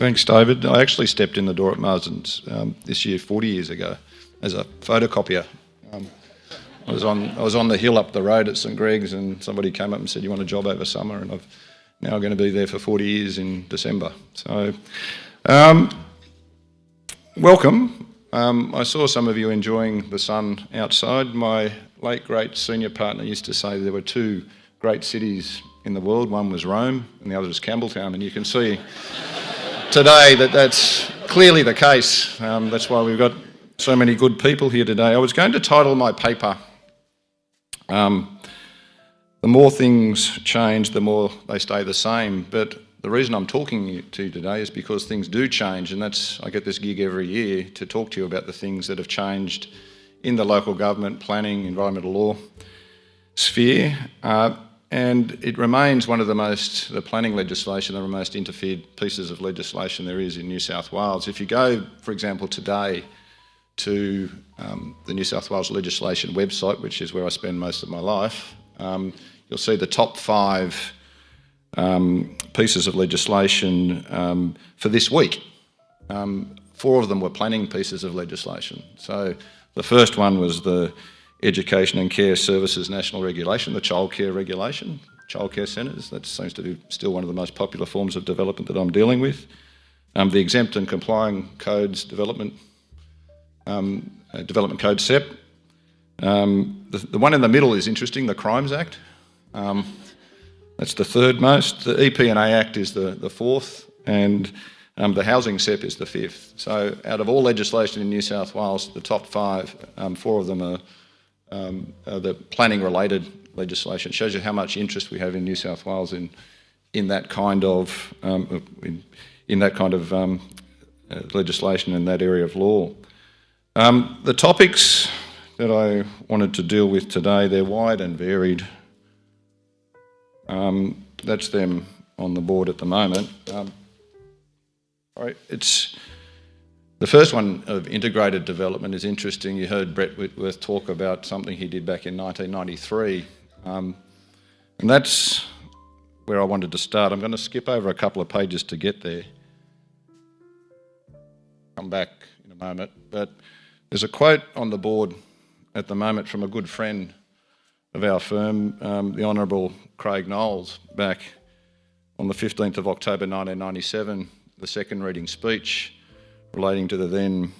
Thanks, David. I actually stepped in the door at Marsden's this year 40 years ago as a photocopier. I was on the hill up the road at St Greg's, and somebody came up and said, "You want a job over summer?" And I've now going to be there for 40 years in December. So, welcome. I saw some of you enjoying the sun outside. My late great senior partner used to say there were two great cities in the world. One was Rome and the other was Campbelltown, and you can see today that that's clearly the case. That's why we've got so many good people here today. I was going to title my paper, "The More Things Change, the More They Stay the Same." But the reason I'm talking to you today is because things do change, and I get this gig every year to talk to you about the things that have changed in the local government, planning, environmental law sphere. And it remains one of the planning legislation, the most interfered pieces of legislation there is in New South Wales. If you go, for example, today to the New South Wales legislation website, which is where I spend most of my life, you'll see the top 5 pieces of legislation for this week. 4 of them were planning pieces of legislation. So the first one was the Education and Care Services National Regulation, the childcare regulation, childcare centres. That seems to be still one of the most popular forms of development that I'm dealing with. The Exempt and Complying Codes Development Code SEP. The one in the middle is interesting, the Crimes Act. That's the third most. The EP&A Act is the fourth, and the Housing SEP is the fifth. So out of all legislation in New South Wales, the top 5, 4 of them are the planning-related legislation. It shows you how much interest we have in New South Wales in that kind of legislation in that area of law. The topics that I wanted to deal with today, they're wide and varied. That's them on the board at the moment. It's the first one of integrated development is interesting. You heard Brett Whitworth talk about something he did back in 1993, and that's where I wanted to start. I'm going to skip over a couple of pages to get there. Come back in a moment, but there's a quote on the board at the moment from a good friend of our firm, the Honourable Craig Knowles, back on the 15th of October 1997, the second reading speech relating to the then,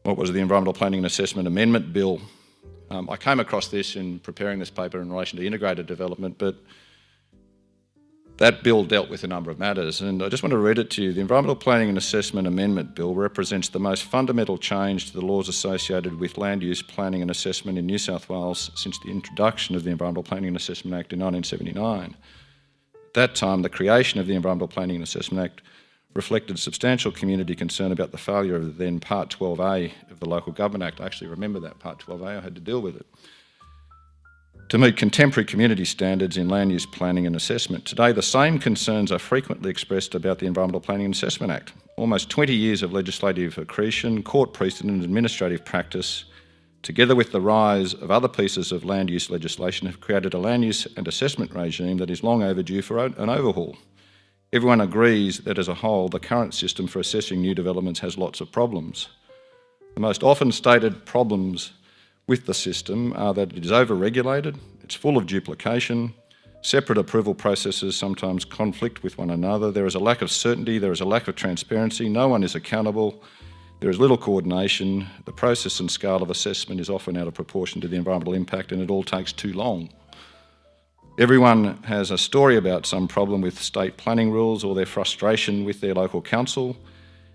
what was the Environmental Planning and Assessment Amendment Bill. I came across this in preparing this paper in relation to integrated development, but that bill dealt with a number of matters, and I just want to read it to you. The Environmental Planning and Assessment Amendment Bill represents the most fundamental change to the laws associated with land use planning and assessment in New South Wales since the introduction of the Environmental Planning and Assessment Act in 1979. At that time, the creation of the Environmental Planning and Assessment Act reflected substantial community concern about the failure of the then Part 12A of the Local Government Act. I actually remember that Part 12A, I had to deal with it, to meet contemporary community standards in land use planning and assessment. Today, the same concerns are frequently expressed about the Environmental Planning and Assessment Act. Almost 20 years of legislative accretion, court precedent and administrative practice, together with the rise of other pieces of land use legislation, have created a land use and assessment regime that is long overdue for an overhaul. Everyone agrees that as a whole, the current system for assessing new developments has lots of problems. The most often stated problems with the system are that it is over-regulated, it's full of duplication, separate approval processes sometimes conflict with one another, there is a lack of certainty, there is a lack of transparency, no one is accountable, there is little coordination, the process and scale of assessment is often out of proportion to the environmental impact, and it all takes too long. Everyone has a story about some problem with state planning rules or their frustration with their local council,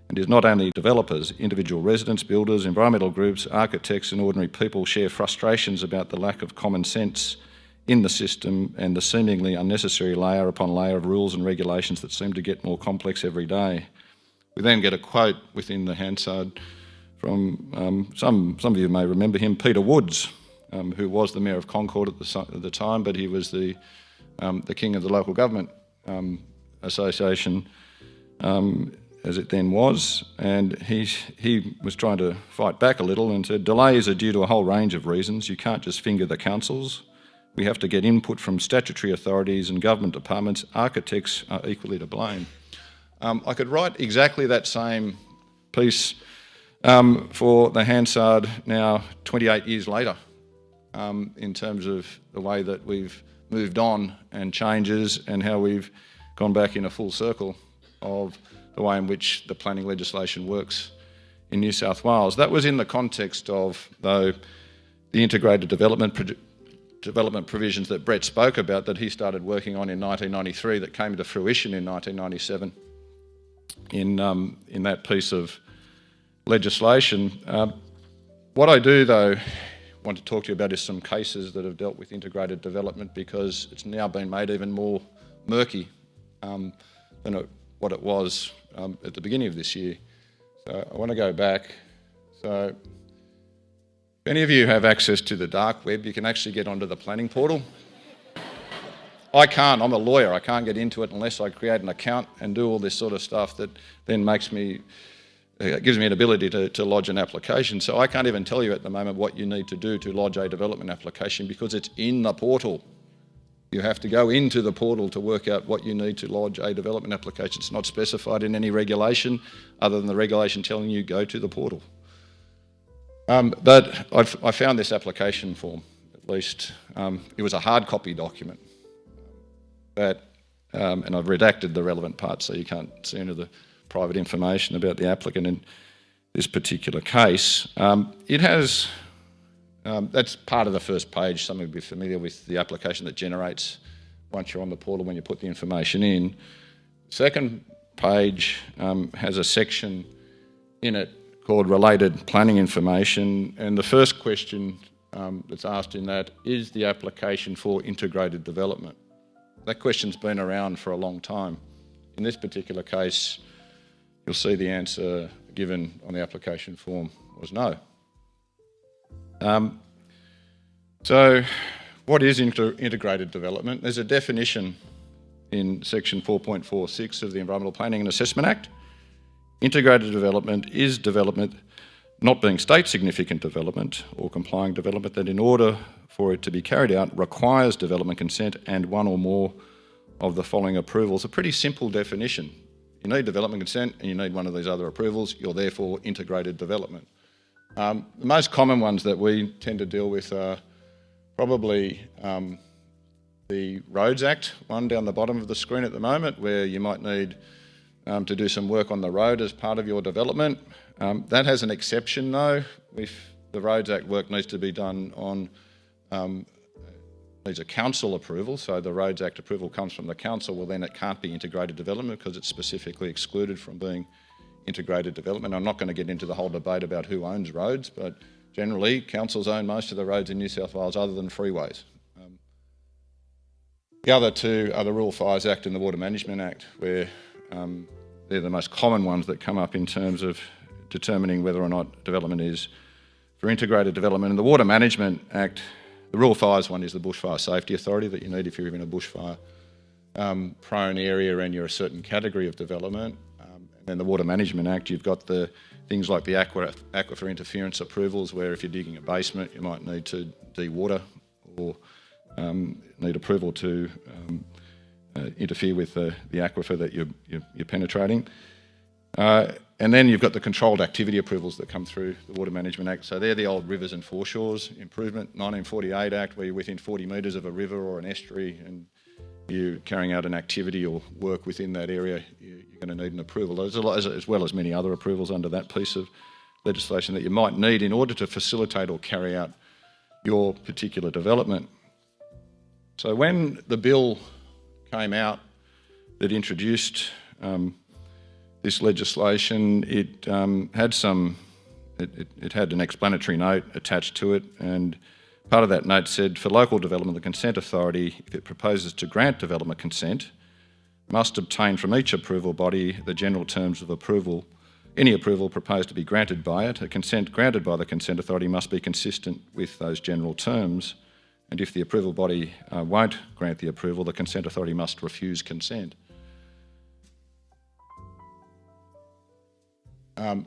and it is not only developers, individual residents, builders, environmental groups, architects and ordinary people share frustrations about the lack of common sense in the system and the seemingly unnecessary layer upon layer of rules and regulations that seem to get more complex every day. We then get a quote within the Hansard from, some of you may remember him, Peter Woods, who was the Mayor of Concord at the time, but he was the king of the local government association, as it then was, and he was trying to fight back a little and said, delays are due to a whole range of reasons. You can't just finger the councils. We have to get input from statutory authorities and government departments. Architects are equally to blame. I could write exactly that same piece for the Hansard now 28 years later, in terms of the way that we've moved on and changes and how we've gone back in a full circle of the way in which the planning legislation works in New South Wales. That was in the context of, though, the integrated development provisions that Brett spoke about that he started working on in 1993 that came to fruition in 1997 in that piece of legislation. What I do, though, want to talk to you about is some cases that have dealt with integrated development, because it's now been made even more murky than what it was at the beginning of this year. So I want to go back. So if any of you have access to the dark web, you can actually get onto the planning portal. I can't, I'm a lawyer, I can't get into it unless I create an account and do all this sort of stuff that then makes me, gives me an ability to lodge an application. So I can't even tell you at the moment what you need to do to lodge a development application, because it's in the portal. You have to go into the portal to work out what you need to lodge a development application. It's not specified in any regulation other than the regulation telling you go to the portal. But I found this application form, at least. It was a hard copy document. And I've redacted the relevant parts so you can't see any of the private information about the applicant in this particular case. It has, that's part of the first page. Some will be familiar with the application that generates once you're on the portal when you put the information in. The second page has a section in it called Related Planning Information, and the first question that's asked in that is the application for integrated development. That question's been around for a long time. In this particular case, you'll see the answer given on the application form was no. So what is integrated development? There's a definition in section 4.46 of the Environmental Planning and Assessment Act. Integrated development is development not being state significant development or complying development that, in order for it to be carried out, requires development consent and one or more of the following approvals. A pretty simple definition. You need development consent and you need one of these other approvals. You're therefore integrated development. The most common ones that we tend to deal with are probably the Roads Act, one down the bottom of the screen at the moment, where you might need to do some work on the road as part of your development. That has an exception though. If the Roads Act work needs to be done on, needs a council approval, so the Roads Act approval comes from the council, well then it can't be integrated development because it's specifically excluded from being integrated development. I'm not going to get into the whole debate about who owns roads, but generally councils own most of the roads in New South Wales other than freeways. The other two are the Rural Fires Act and the Water Management Act, where they're the most common ones that come up in terms of determining whether or not development is for integrated development. And the Water Management Act, the Rural Fires one is the Bushfire Safety Authority that you need if you're in a bushfire prone area and you're a certain category of development. And then the Water Management Act, you've got the things like the aquifer interference approvals, where if you're digging a basement you might need to de-water or need approval to interfere with the aquifer that you're penetrating. And then you've got the controlled activity approvals that come through the Water Management Act. So they're the old Rivers and Foreshores Improvement 1948 Act, where you're within 40 metres of a river or an estuary and you're carrying out an activity or work within that area, you're going to need an approval, as well as many other approvals under that piece of legislation that you might need in order to facilitate or carry out your particular development. So when the bill came out that introduced this legislation, it had an explanatory note attached to it, and part of that note said, for local development, the consent authority, if it proposes to grant development consent, must obtain from each approval body the general terms of approval, any approval proposed to be granted by it. A consent granted by the consent authority must be consistent with those general terms, and if the approval body won't grant the approval, the consent authority must refuse consent. A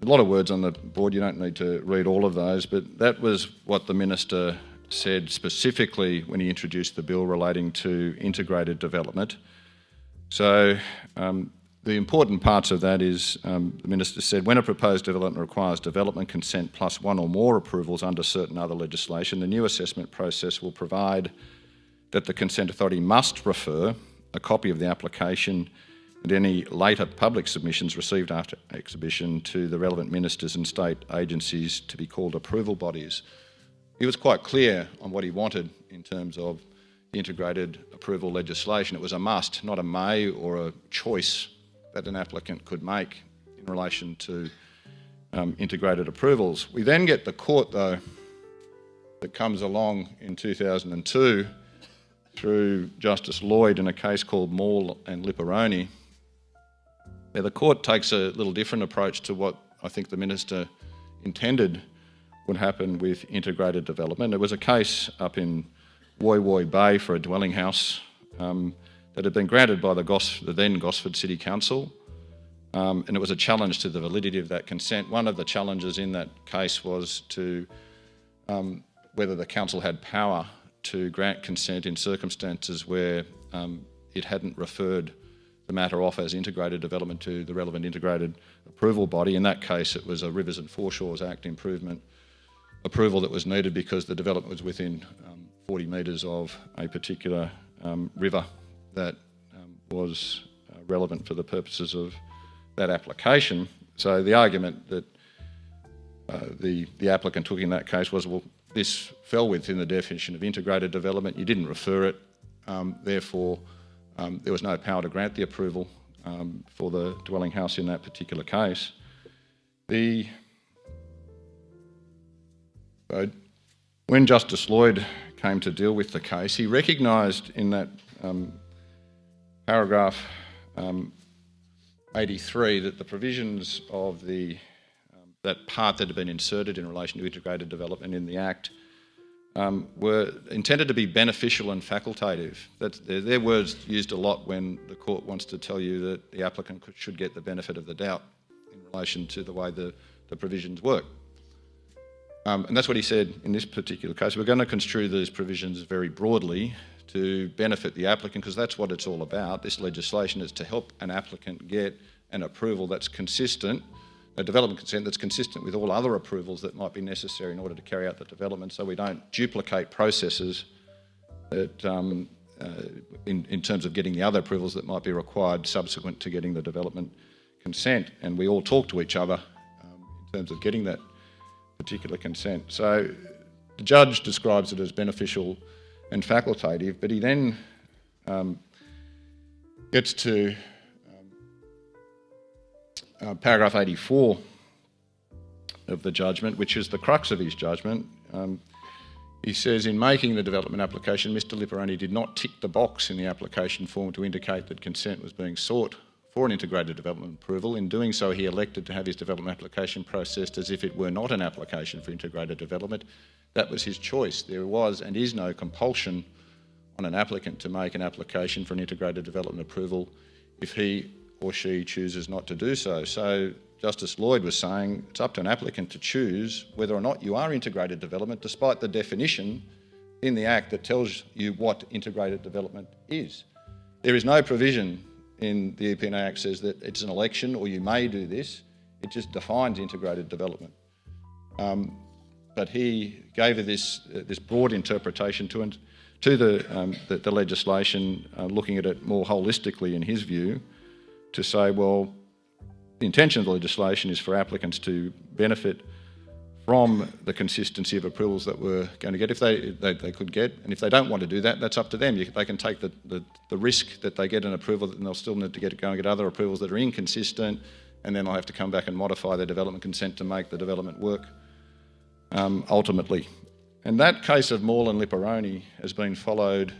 lot of words on the board, you don't need to read all of those, but that was what the Minister said specifically when he introduced the bill relating to integrated development. So the important parts of that is, the Minister said, when a proposed development requires development consent plus one or more approvals under certain other legislation, the new assessment process will provide that the Consent Authority must refer a copy of the application and any later public submissions received after exhibition to the relevant ministers and state agencies to be called approval bodies. He was quite clear on what he wanted in terms of the integrated approval legislation. It was a must, not a may or a choice that an applicant could make in relation to integrated approvals. We then get the court, though, that comes along in 2002 through Justice Lloyd in a case called Maul and Lipperoni. Now, the court takes a little different approach to what I think the Minister intended would happen with integrated development. There was a case up in Woy Woy Bay for a dwelling house that had been granted by the then Gosford City Council, and it was a challenge to the validity of that consent. One of the challenges in that case was to whether the council had power to grant consent in circumstances where it hadn't referred the matter off as integrated development to the relevant integrated approval body. In that case, it was a Rivers and Foreshores Act improvement approval that was needed because the development was within 40 metres of a particular river that was relevant for the purposes of that application. So the argument that the applicant took in that case was, well, this fell within the definition of integrated development, you didn't refer it, therefore there was no power to grant the approval for the dwelling house in that particular case. When Justice Lloyd came to deal with the case, he recognised in that paragraph 83 that the provisions of that part that had been inserted in relation to integrated development in the Act were intended to be beneficial and facultative. Their words used a lot when the court wants to tell you that the applicant should get the benefit of the doubt in relation to the way the provisions work. And that's what he said in this particular case. We're going to construe these provisions very broadly to benefit the applicant, because that's what it's all about. This legislation is to help an applicant get an approval that's consistent, a development consent that's consistent with all other approvals that might be necessary in order to carry out the development, so we don't duplicate processes that, in terms of getting the other approvals that might be required subsequent to getting the development consent. And we all talk to each other in terms of getting that particular consent. So the judge describes it as beneficial and facultative, but he then gets to paragraph 84 of the judgment, which is the crux of his judgment. He says, in making the development application, Mr Lipperoni did not tick the box in the application form to indicate that consent was being sought for an integrated development approval. In doing so, he elected to have his development application processed as if it were not an application for integrated development. That was his choice. There was and is no compulsion on an applicant to make an application for an integrated development approval if he or she chooses not to do so. So Justice Lloyd was saying it's up to an applicant to choose whether or not you are integrated development, despite the definition in the Act that tells you what integrated development is. There is no provision in the EPA Act that says that it's an election or you may do this. It just defines integrated development. But he gave this broad interpretation to the legislation, looking at it more holistically in his view, to say, well, the intention of the legislation is for applicants to benefit from the consistency of approvals that we're going to get, if they could get, and if they don't want to do that, that's up to them. They can take the risk that they get an approval and they'll still need to go and get other approvals that are inconsistent, and then they'll have to come back and modify their development consent to make the development work ultimately. And that case of Maul and Lipperoni has been followed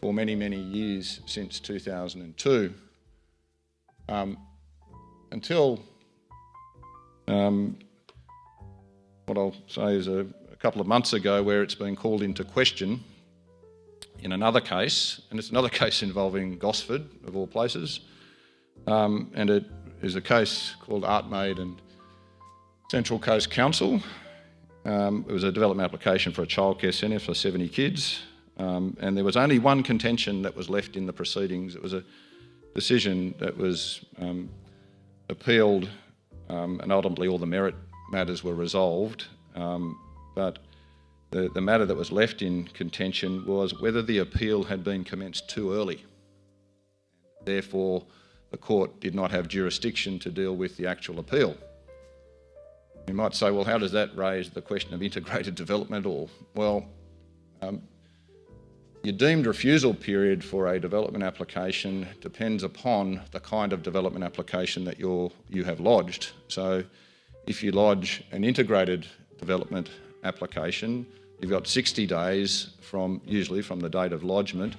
for many, many years since 2002. Until what I'll say is a couple of months ago, where it's been called into question in another case, and it's another case involving Gosford, of all places, and it is a case called Artmaid and Central Coast Council. It was a development application for a childcare centre for 70 kids, and there was only one contention that was left in the proceedings. It was a decision that was appealed, and ultimately all the merit matters were resolved, but the matter that was left in contention was whether the appeal had been commenced too early. Therefore, the court did not have jurisdiction to deal with the actual appeal. You might say, well, how does that raise the question of integrated development? Your deemed refusal period for a development application depends upon the kind of development application that you have lodged. So if you lodge an integrated development application, you've got 60 days usually from the date of lodgement,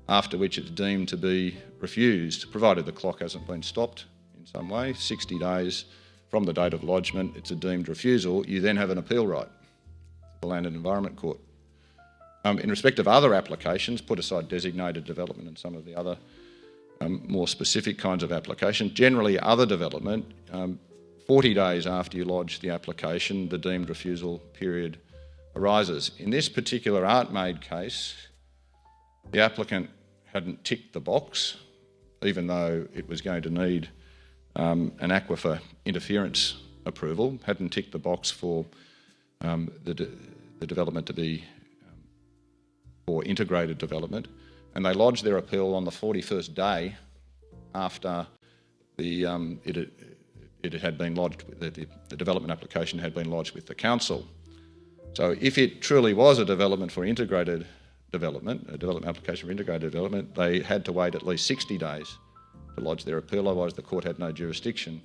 after which it's deemed to be refused, provided the clock hasn't been stopped in some way. 60 days from the date of lodgement, it's a deemed refusal. You then have an appeal right to the Land and Environment Court. In respect of other applications, put aside designated development and some of the other more specific kinds of applications, generally other development, 40 days after you lodge the application, the deemed refusal period arises. In this particular Artmade case, the applicant hadn't ticked the box, even though it was going to need an aquifer interference approval, hadn't ticked the box for the development to be for integrated development, and they lodged their appeal on the 41st day after it had been lodged, the development application had been lodged with the council. So if it truly was a development for integrated development, a development application for integrated development, they had to wait at least 60 days to lodge their appeal, otherwise the court had no jurisdiction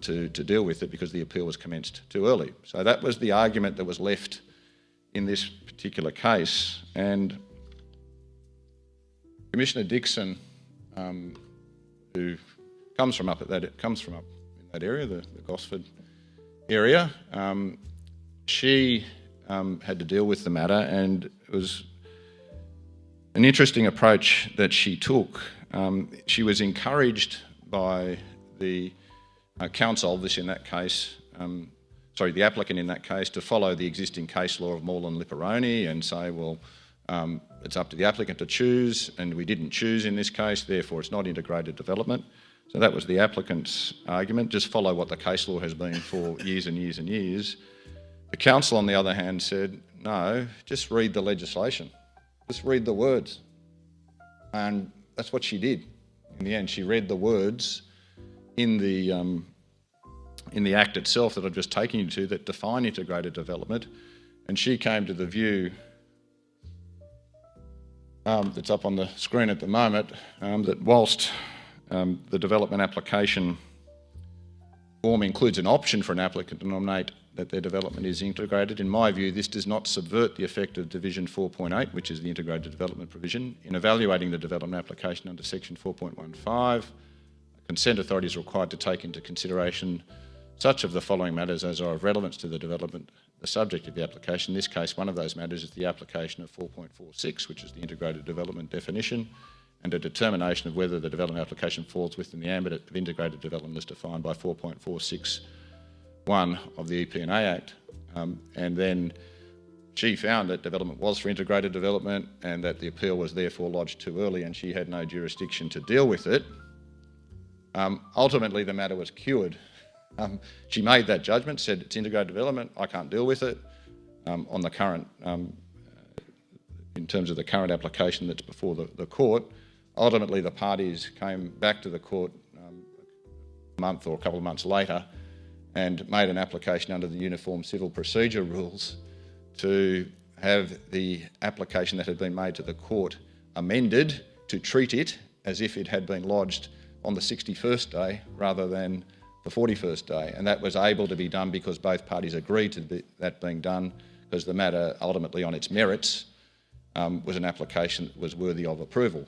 to deal with it because the appeal was commenced too early. So that was the argument that was left in this particular case, and Commissioner Dixon, who comes from up in that area, the Gosford area, she had to deal with the matter, and it was an interesting approach that she took. She was encouraged by the council, the applicant in that case, to follow the existing case law of Moreland Lipperoni and say, well, it's up to the applicant to choose, and we didn't choose in this case, therefore it's not integrated development. So that was the applicant's argument, just follow what the case law has been for years and years and years. The council, on the other hand, said, no, just read the legislation, just read the words. And that's what she did. In the end, she read the words in the Act itself that I've just taken you to that define integrated development, and she came to the view that's up on the screen at the moment, that whilst the development application form includes an option for an applicant to nominate that their development is integrated, in my view this does not subvert the effect of Division 4.8, which is the integrated development provision. In evaluating the development application under Section 4.15, a consent authority is required to take into consideration such of the following matters as are of relevance to the development, the subject of the application. In this case, one of those matters is the application of 4.46, which is the integrated development definition, and a determination of whether the development application falls within the ambit of integrated development as defined by 4.461 of the EP&A Act. And then she found that development was for integrated development and that the appeal was therefore lodged too early and she had no jurisdiction to deal with it. Ultimately, the matter was cured. She made that judgment, said it's integrated development, I can't deal with it on the current, in terms of the current application that's before the court. Ultimately, the parties came back to the court a month or a couple of months later and made an application under the Uniform Civil Procedure Rules to have the application that had been made to the court amended to treat it as if it had been lodged on the 61st day rather than the 41st day. And that was able to be done because both parties agreed to that being done, because the matter ultimately on its merits was an application that was worthy of approval.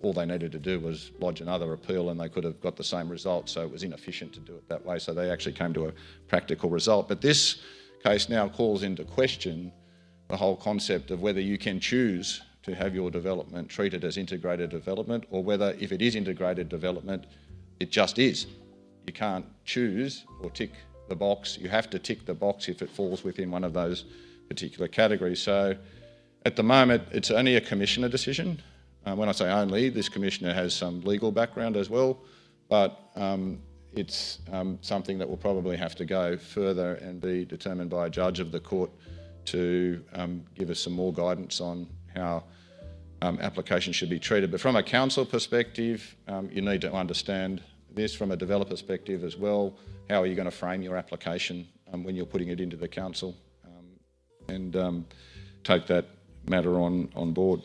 All they needed to do was lodge another appeal and they could have got the same result, so it was inefficient to do it that way, so they actually came to a practical result. But this case now calls into question the whole concept of whether you can choose to have your development treated as integrated development, or whether, if it is integrated development, it just is. You can't choose or tick the box. You have to tick the box if it falls within one of those particular categories. So at the moment, it's only a commissioner decision. When I say only, this Commissioner has some legal background as well, but it's something that will probably have to go further and be determined by a judge of the court to give us some more guidance on how applications should be treated. But from a council perspective, you need to understand this. From a developer perspective as well, how are you going to frame your application when you're putting it into the council, and take that matter on board.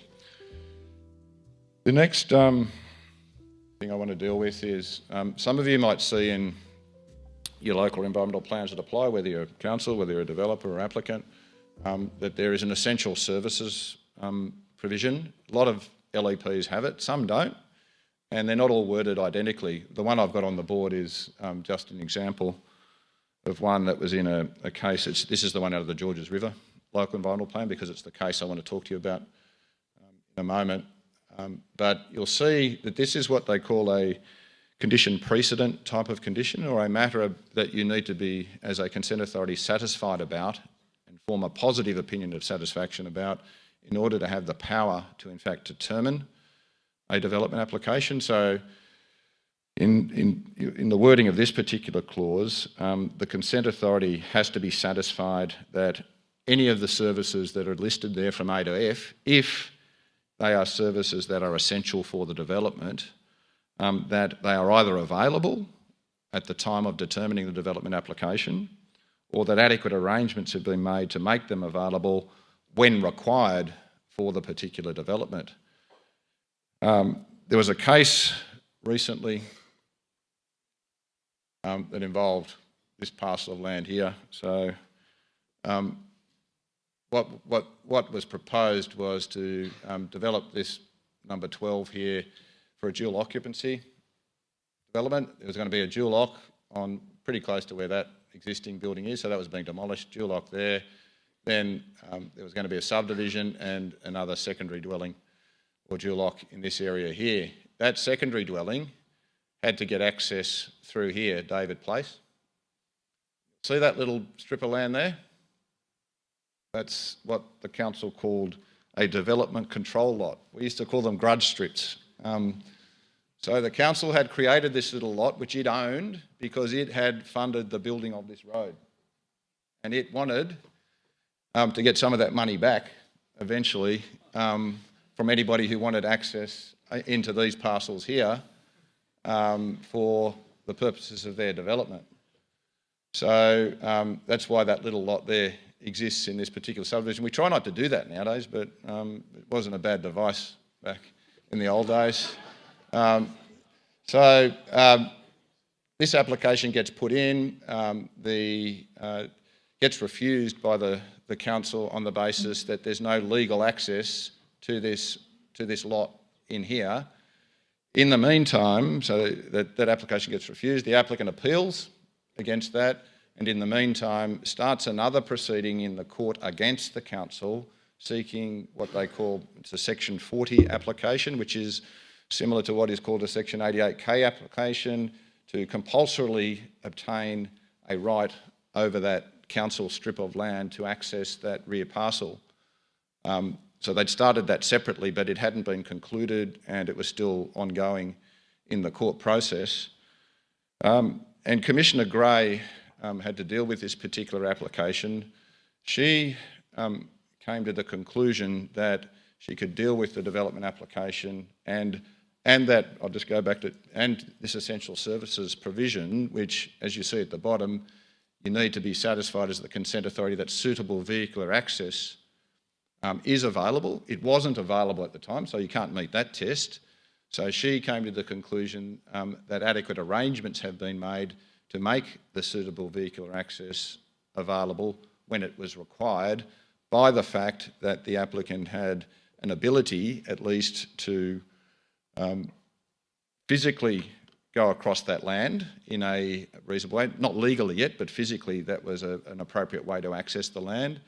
The next thing I want to deal with is some of you might see in your local environmental plans that apply, whether you're a council, whether you're a developer or applicant, that there is an essential services provision. A lot of LEPs have it, some don't, and they're not all worded identically. The one I've got on the board is just an example of one that was in a case. This is the one out of the Georges River local environmental plan, because it's the case I want to talk to you about in a moment. But you'll see that this is what they call a condition precedent type of condition, or a matter that you need to be, as a consent authority, satisfied about and form a positive opinion of satisfaction about in order to have the power to in fact determine a development application. So in the wording of this particular clause, the consent authority has to be satisfied that any of the services that are listed there from A to F, if they are services that are essential for the development, that they are either available at the time of determining the development application, or that adequate arrangements have been made to make them available when required for the particular development. There was a case recently that involved this parcel of land here. So what was proposed was to develop this number 12 here for a dual occupancy development. There was going to be a dual lock on pretty close to where that existing building is, so that was being demolished, dual lock there. Then there was going to be a subdivision and another secondary dwelling or dual lock in this area here. That secondary dwelling had to get access through here, David Place. See that little strip of land there? That's what the council called a development control lot. We used to call them grudge strips. So the council had created this little lot which it owned because it had funded the building of this road. And it wanted to get some of that money back eventually from anybody who wanted access into these parcels here for the purposes of their development. So that's why that little lot there exists in this particular subdivision. We try not to do that nowadays, but it wasn't a bad device back in the old days. This application gets put in, gets refused by the council on the basis that there's no legal access to this lot in here. In the meantime, so that application gets refused, the applicant appeals against that, and in the meantime starts another proceeding in the court against the council seeking what they call, it's a Section 40 application, which is similar to what is called a Section 88K application, to compulsorily obtain a right over that council strip of land to access that rear parcel. So they'd started that separately, but it hadn't been concluded and it was still ongoing in the court process. And Commissioner Gray had to deal with this particular application. She came to the conclusion that she could deal with the development application and that, I'll just go back to, and this essential services provision, which, as you see at the bottom, you need to be satisfied as the consent authority that suitable vehicular access is available. It wasn't available at the time, so you can't meet that test. So she came to the conclusion that adequate arrangements have been made to make the suitable vehicular access available when it was required, by the fact that the applicant had an ability, at least, to physically go across that land in a reasonable way. Not legally yet, but physically that was an appropriate way to access the land.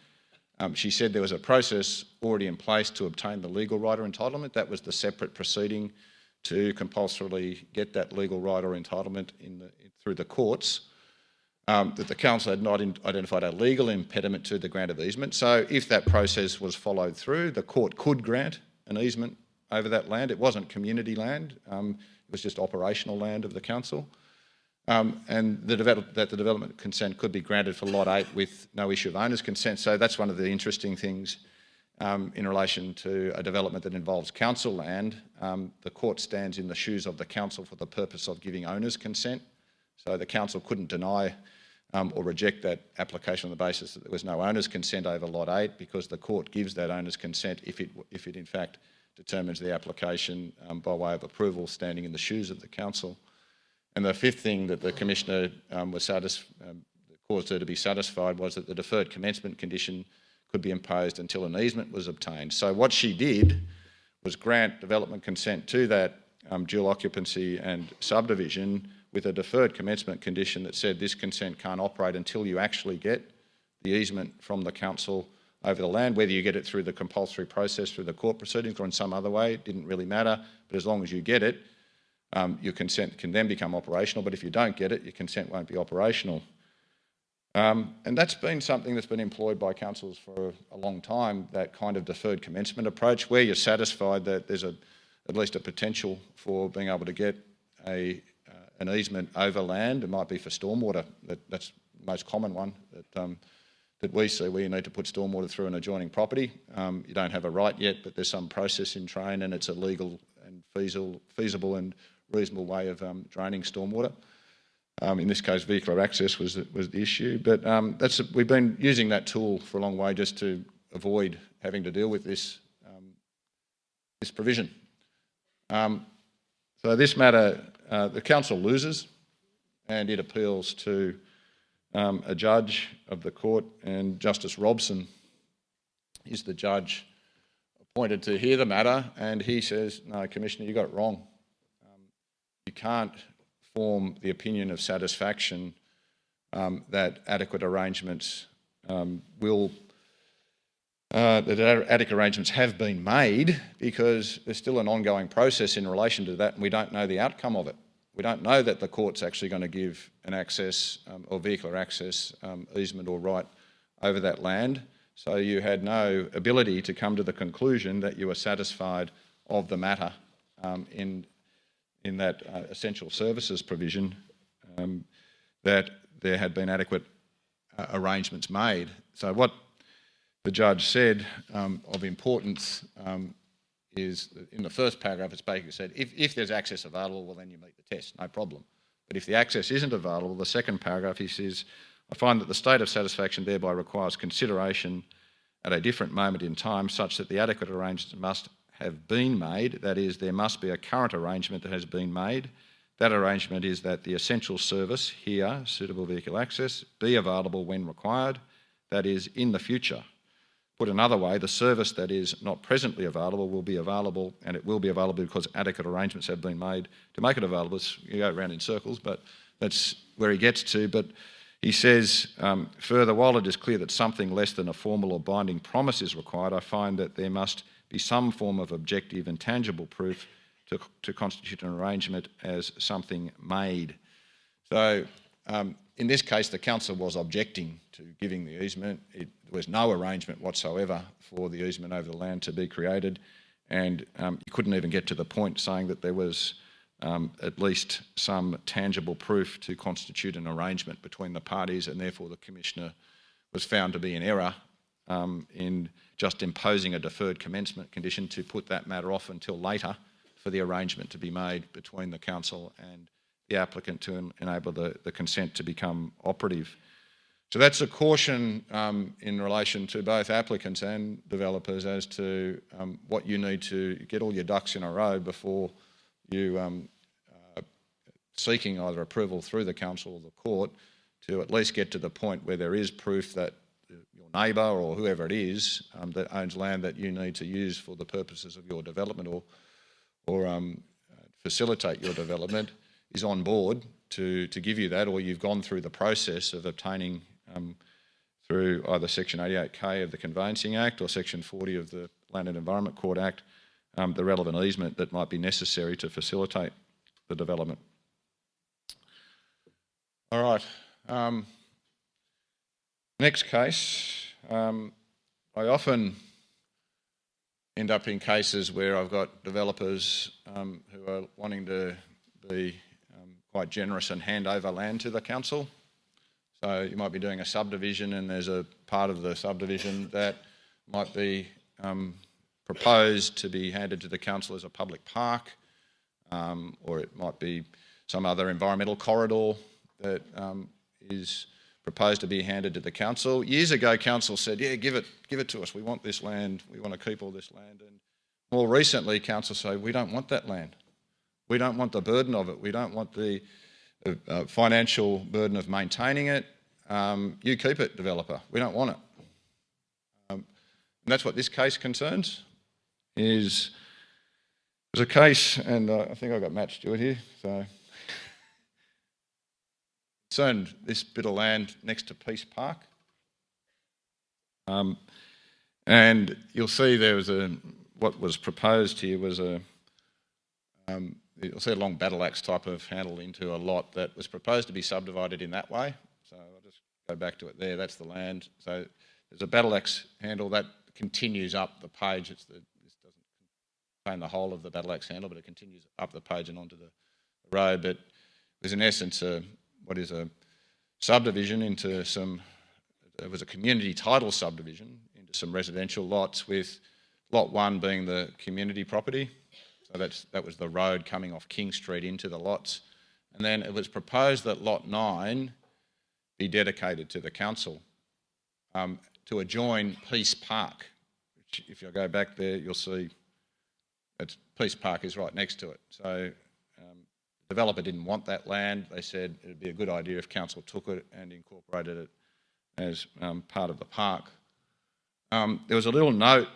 She said there was a process already in place to obtain the legal right or entitlement. That was the separate proceeding to compulsorily get that legal right or entitlement through the courts. That the council had not identified a legal impediment to the grant of easement. So if that process was followed through, the court could grant an easement over that land. It wasn't community land, it was just operational land of the council. And that the development consent could be granted for Lot 8 with no issue of owner's consent. So that's one of the interesting things in relation to a development that involves council land. The court stands in the shoes of the council for the purpose of giving owner's consent. So the council couldn't deny or reject that application on the basis that there was no owner's consent over Lot 8, because the court gives that owner's consent if it in fact determines the application by way of approval standing in the shoes of the council. And the fifth thing that the Commissioner caused her to be satisfied was that the deferred commencement condition could be imposed until an easement was obtained. So what she did was grant development consent to that dual occupancy and subdivision with a deferred commencement condition that said this consent can't operate until you actually get the easement from the council over the land. Whether you get it through the compulsory process, through the court proceedings or in some other way, it didn't really matter. But as long as you get it, your consent can then become operational, but if you don't get it, your consent won't be operational. And that's been something that's been employed by councils for a long time, that kind of deferred commencement approach, where you're satisfied that there's at least a potential for being able to get an easement over land. It might be for stormwater. That's the most common one that we see, where you need to put stormwater through an adjoining property. You don't have a right yet, but there's some process in train, and it's a legal and feasible and reasonable way of draining stormwater. In this case, vehicular access was the issue, but we've been using that tool for a long way just to avoid having to deal with this provision. So this matter, the council loses, and it appeals to a judge of the court, and Justice Robson is the judge appointed to hear the matter, and he says, no, Commissioner, you got it wrong. You can't form the opinion of satisfaction that adequate arrangements adequate arrangements have been made, because there's still an ongoing process in relation to that, and we don't know the outcome of it. We don't know that the court's actually going to give an access or vehicular access easement or right over that land. So you had no ability to come to the conclusion that you were satisfied of the matter in that essential services provision, that there had been adequate arrangements made. So what the judge said of importance is that in the first paragraph, it's basically said, if there's access available, well, then you meet the test, no problem. But if the access isn't available, the second paragraph, he says, I find that the state of satisfaction thereby requires consideration at a different moment in time, such that the adequate arrangements must have been made. That is, there must be a current arrangement that has been made. That arrangement is that the essential service, here, suitable vehicle access, be available when required. That is, in the future. Put another way, the service that is not presently available will be available, and it will be available because adequate arrangements have been made to make it available. You go around in circles, but that's where he gets to. But he says, further, while it is clear that something less than a formal or binding promise is required, I find that there must be some form of objective and tangible proof to constitute an arrangement as something made. So in this case, the council was objecting to giving the easement. There was no arrangement whatsoever for the easement over the land to be created, and you couldn't even get to the point saying that there was at least some tangible proof to constitute an arrangement between the parties, and therefore the Commissioner was found to be in error in just imposing a deferred commencement condition to put that matter off until later for the arrangement to be made between the council and the applicant to enable the consent to become operative. So that's a caution in relation to both applicants and developers as to what you need to get all your ducks in a row before you seeking either approval through the council or the court to at least get to the point where there is proof that your neighbour or whoever it is that owns land that you need to use for the purposes of your development or facilitate your development is on board to give you that, or you've gone through the process of obtaining through either Section 88K of the Conveyancing Act or Section 40 of the Land and Environment Court Act, the relevant easement that might be necessary to facilitate the development. All right. Next case. I often end up in cases where I've got developers who are wanting to be quite generous and hand over land to the council. So you might be doing a subdivision and there's a part of the subdivision that might be proposed to be handed to the council as a public park, or it might be some other environmental corridor that is proposed to be handed to the council. Years ago, council said, yeah, give it to us. We want this land. We want to keep all this land. And more recently, council say, we don't want that land. We don't want the burden of it. We don't want the financial burden of maintaining it. You keep it, developer. We don't want it. And that's what this case concerns. There's a case, and I think I've got Matt Stewart here, so concerned this bit of land next to Peace Park. And you'll see there was what was proposed here was you'll see a long battle axe type of handle into a lot that was proposed to be subdivided in that way. So I'll just go back to it there, that's the land. So there's a battle axe handle that continues up the page. This doesn't contain the whole of the battle axe handle, but it continues up the page and onto the road. But it was in essence what is a subdivision into some, it was a community title subdivision into some residential lots, with lot 1 being the community property. So that was the road coming off King Street into the lots. And then it was proposed that lot 9 be dedicated to the council to adjoin Peace Park, which if you go back there, you'll see Peace Park is right next to it. So the developer didn't want that land. They said it'd be a good idea if council took it and incorporated it as part of the park. There was a little note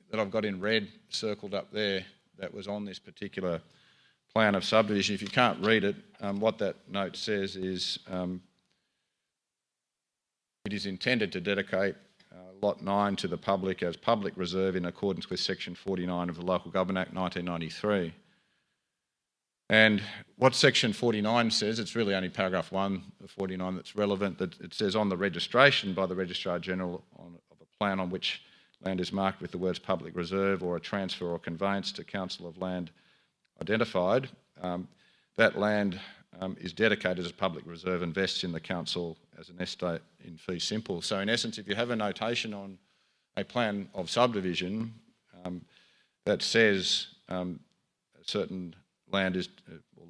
that I've got in red circled up there that was on this particular plan of subdivision. If you can't read it, what that note says is it is intended to dedicate Lot 9 to the public as public reserve in accordance with Section 49 of the Local Government Act 1993. And what Section 49 says, it's really only paragraph 1 of 49 that's relevant, that it says on the registration by the Registrar General of a plan on which land is marked with the words public reserve, or a transfer or conveyance to council of land identified, that land is dedicated as public reserve and vests in the council as an estate in fee simple. So in essence, if you have a notation on a plan of subdivision that says a certain land is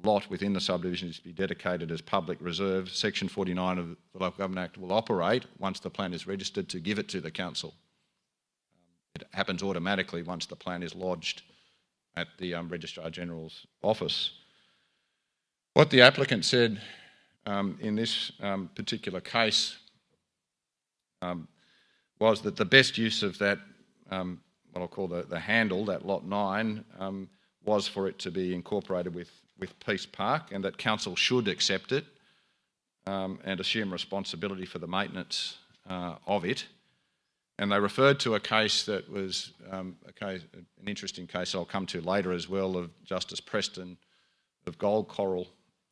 lot within the subdivision is to be dedicated as public reserve, Section 49 of the Local Government Act will operate once the plan is registered to give it to the council. It happens automatically once the plan is lodged at the Registrar General's office. What the applicant said in this particular case was that the best use of that, what I'll call the handle, that lot 9, was for it to be incorporated with Peace Park, and that council should accept it and assume responsibility for the maintenance of it. And they referred to a case that was an interesting case I'll come to later as well, of Justice Preston of Gold Coral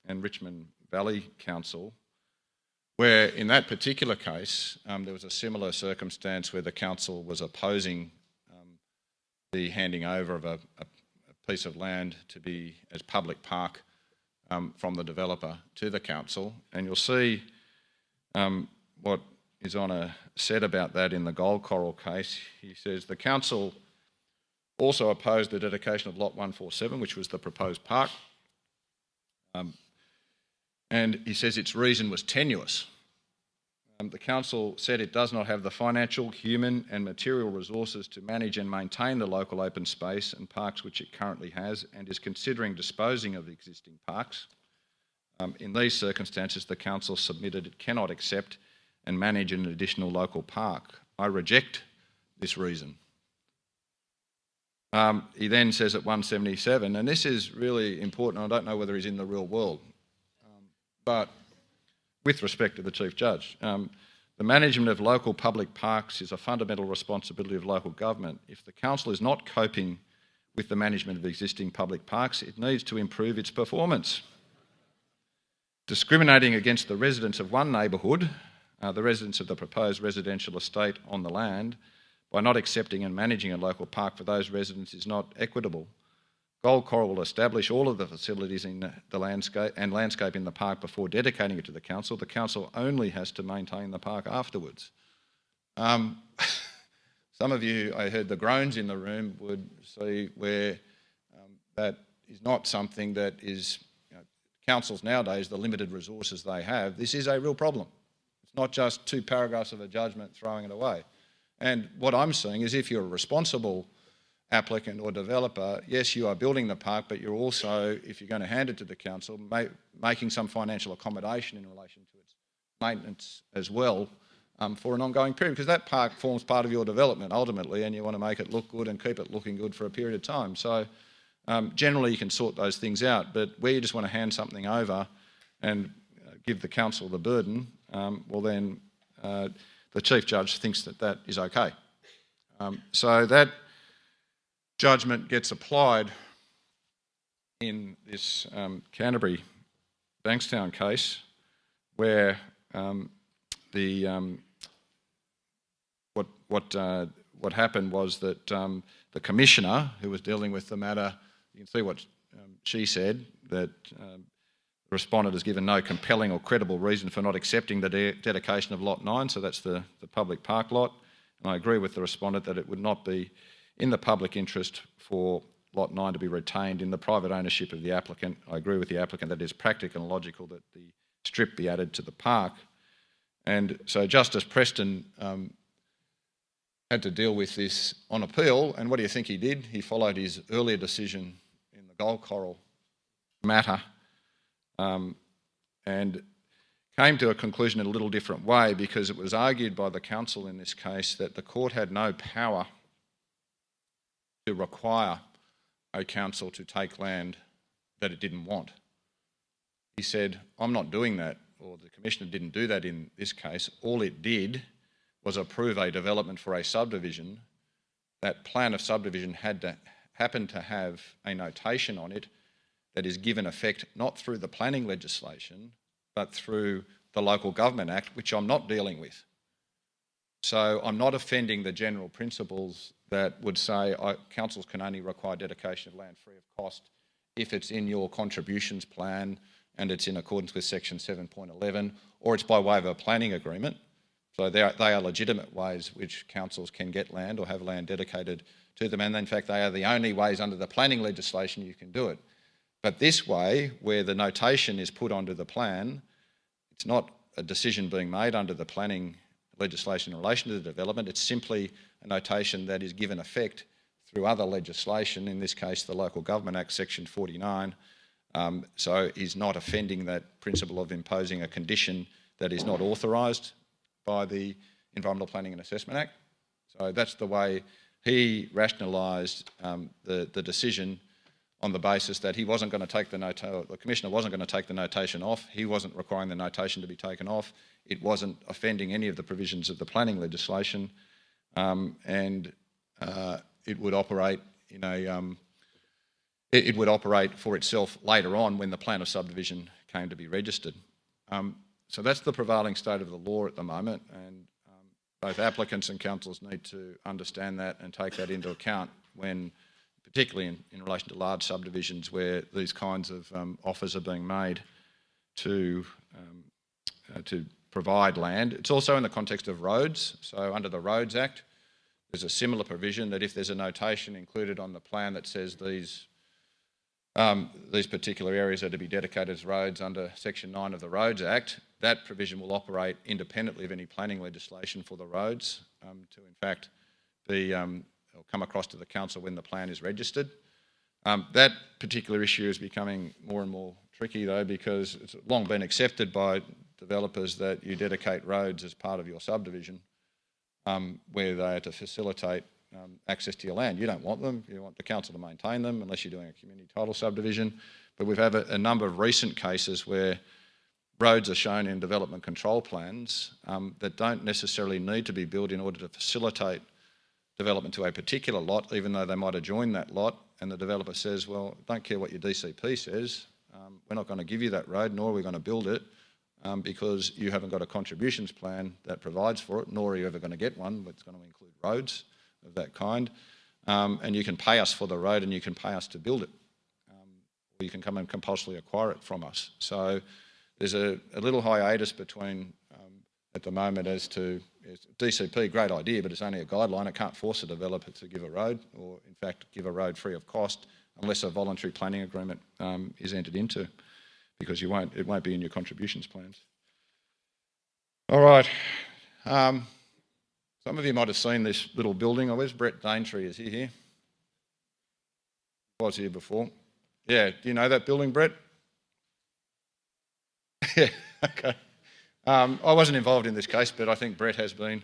and Richmond Valley Council, where in that particular case there was a similar circumstance where the council was opposing the handing over of a piece of land to be as public park from the developer to the council. And you'll see what is on a set about that in the Gold Coral case. He says the council also opposed the dedication of lot 147, which was the proposed park. And he says its reason was tenuous. The council said it does not have the financial, human and material resources to manage and maintain the local open space and parks which it currently has, and is considering disposing of the existing parks. In these circumstances, the council submitted it cannot accept and manage an additional local park. I reject this reason. He then says at 177, and this is really important, I don't know whether he's in the real world, but with respect to the Chief Judge, the management of local public parks is a fundamental responsibility of local government. If the council is not coping with the management of existing public parks, it needs to improve its performance. Discriminating against the residents of one neighbourhood, the residents of the proposed residential estate on the land, by not accepting and managing a local park for those residents is not equitable. Gold Coral will establish all of the facilities in the landscape in the park before dedicating it to the council. The council only has to maintain the park afterwards. Some of you, I heard the groans in the room, would see where that is not something that is, councils nowadays, the limited resources they have, this is a real problem. It's not just 2 paragraphs of a judgment throwing it away. And what I'm saying is if you're a responsible applicant or developer, yes, you are building the park, but you're also, if you're going to hand it to the council, making some financial accommodation in relation to its maintenance as well for an ongoing period, because that park forms part of your development ultimately, and you want to make it look good and keep it looking good for a period of time. So generally you can sort those things out, but where you just want to hand something over and give the council the burden, well then the Chief Judge thinks that that is okay. So that judgment gets applied in this Canterbury Bankstown case, where what happened was that the commissioner who was dealing with the matter, you can see what she said, that the respondent has given no compelling or credible reason for not accepting the dedication of Lot 9, so that's the public park lot. And I agree with the respondent that it would not be in the public interest for Lot 9 to be retained in the private ownership of the applicant. I agree with the applicant that it is practical and logical that the strip be added to the park. And so Justice Preston had to deal with this on appeal, and what do you think he did? He followed his earlier decision in the Gold Coral matter and came to a conclusion in a little different way, because it was argued by the council in this case that the court had no power to require a council to take land that it didn't want. He said, I'm not doing that, or the Commissioner didn't do that in this case. All it did was approve a development for a subdivision. That plan of subdivision happened to have a notation on it that is given effect not through the planning legislation, but through the Local Government Act, which I'm not dealing with. So I'm not offending the general principles that would say councils can only require dedication of land free of cost if it's in your contributions plan and it's in accordance with section 7.11, or it's by way of a planning agreement. So they are legitimate ways which councils can get land or have land dedicated to them, and in fact they are the only ways under the planning legislation you can do it. But this way, where the notation is put onto the plan, it's not a decision being made under the planning legislation in relation to the development, it's simply a notation that is given effect through other legislation, in this case the Local Government Act section 49, so is not offending that principle of imposing a condition that is not authorised by the Environmental Planning and Assessment Act. So that's the way he rationalised the decision, on the basis that he wasn't going to take the Commissioner wasn't going to take the notation off, he wasn't requiring the notation to be taken off, it wasn't offending any of the provisions of the planning legislation, and it would operate in a it would operate for itself later on when the plan of subdivision came to be registered. So that's the prevailing state of the law at the moment, and both applicants and councils need to understand that and take that into account when, particularly in relation to large subdivisions where these kinds of offers are being made to provide land. It's also in the context of roads. So under the Roads Act, there's a similar provision that if there's a notation included on the plan that says these particular areas are to be dedicated as roads under Section 9 of the Roads Act, that provision will operate independently of any planning legislation for the roads to in fact be come across to the council when the plan is registered. That particular issue is becoming more and more tricky though, because it's long been accepted by developers that you dedicate roads as part of your subdivision where they are to facilitate access to your land. You don't want them, you want the council to maintain them unless you're doing a community title subdivision. But we've had a number of recent cases where roads are shown in development control plans that don't necessarily need to be built in order to facilitate development to a particular lot, even though they might adjoin that lot, and the developer says, well, don't care what your DCP says, we're not going to give you that road, nor are we going to build it, because you haven't got a contributions plan that provides for it, nor are you ever going to get one that's going to include roads. of that kind. And you can pay us for the road and you can pay us to build it. Or you can come and compulsorily acquire it from us. So there's a little hiatus between, at the moment, as to DCP, great idea, but it's only a guideline. It can't force a developer to give a road, or in fact give a road free of cost, unless a voluntary planning agreement is entered into, because it won't be in your contributions plans. All right. Some of you might have seen this little building. Oh, where's Brett Daintree? Is he here? He was here before. Yeah, do you know that building, Brett? Yeah, okay. I wasn't involved in this case, but I think Brett has been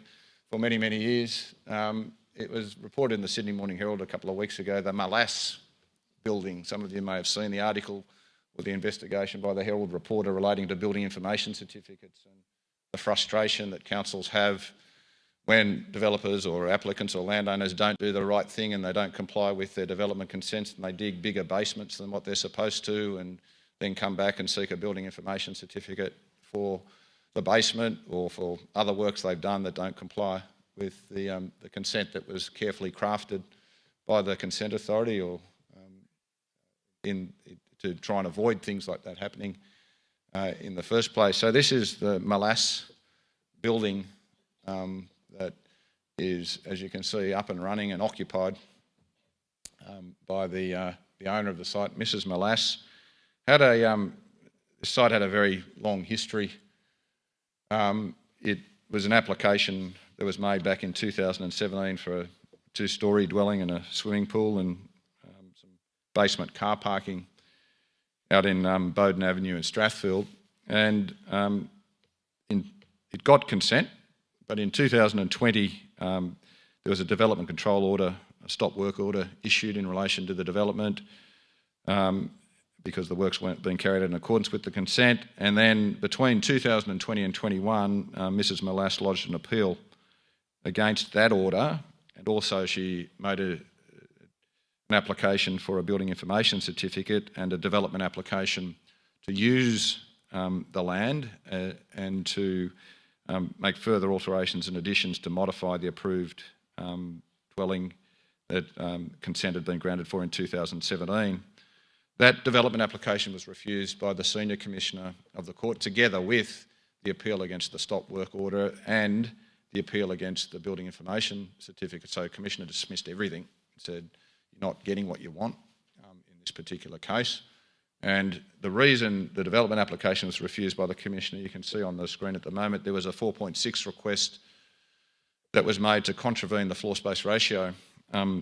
for many, many years. It was reported in the Sydney Morning Herald a couple of weeks ago, the Molass building. Some of you may have seen the article or the investigation by the Herald reporter relating to building information certificates and the frustration that councils have when developers or applicants or landowners don't do the right thing and they don't comply with their development consents and they dig bigger basements than what they're supposed to and then come back and seek a building information certificate for the basement or for other works they've done that don't comply with the consent that was carefully crafted by the consent authority, or to try and avoid things like that happening in the first place. So this is the Molass building that is, as you can see, up and running and occupied by the owner of the site, Mrs. Molass. This site had a very long history. It was an application that was made back in 2017 for a two-storey dwelling and a swimming pool and some basement car parking out in Bowden Avenue in Strathfield. And it got consent, but in 2020 there was a development control order, a stop work order issued in relation to the development because the works weren't being carried out in accordance with the consent. And then between 2020 and 21, Mrs. Molass lodged an appeal against that order, and also she made an application for a building information certificate and a development application to use the land and to make further alterations and additions to modify the approved dwelling that consent had been granted for in 2017. That development application was refused by the Senior Commissioner of the Court, together with the appeal against the stop work order and the appeal against the building information certificate. So the Commissioner dismissed everything and said, you're not getting what you want in this particular case. And the reason the development application was refused by the Commissioner, you can see on the screen at the moment, there was a 4.6 request that was made to contravene the floor space ratio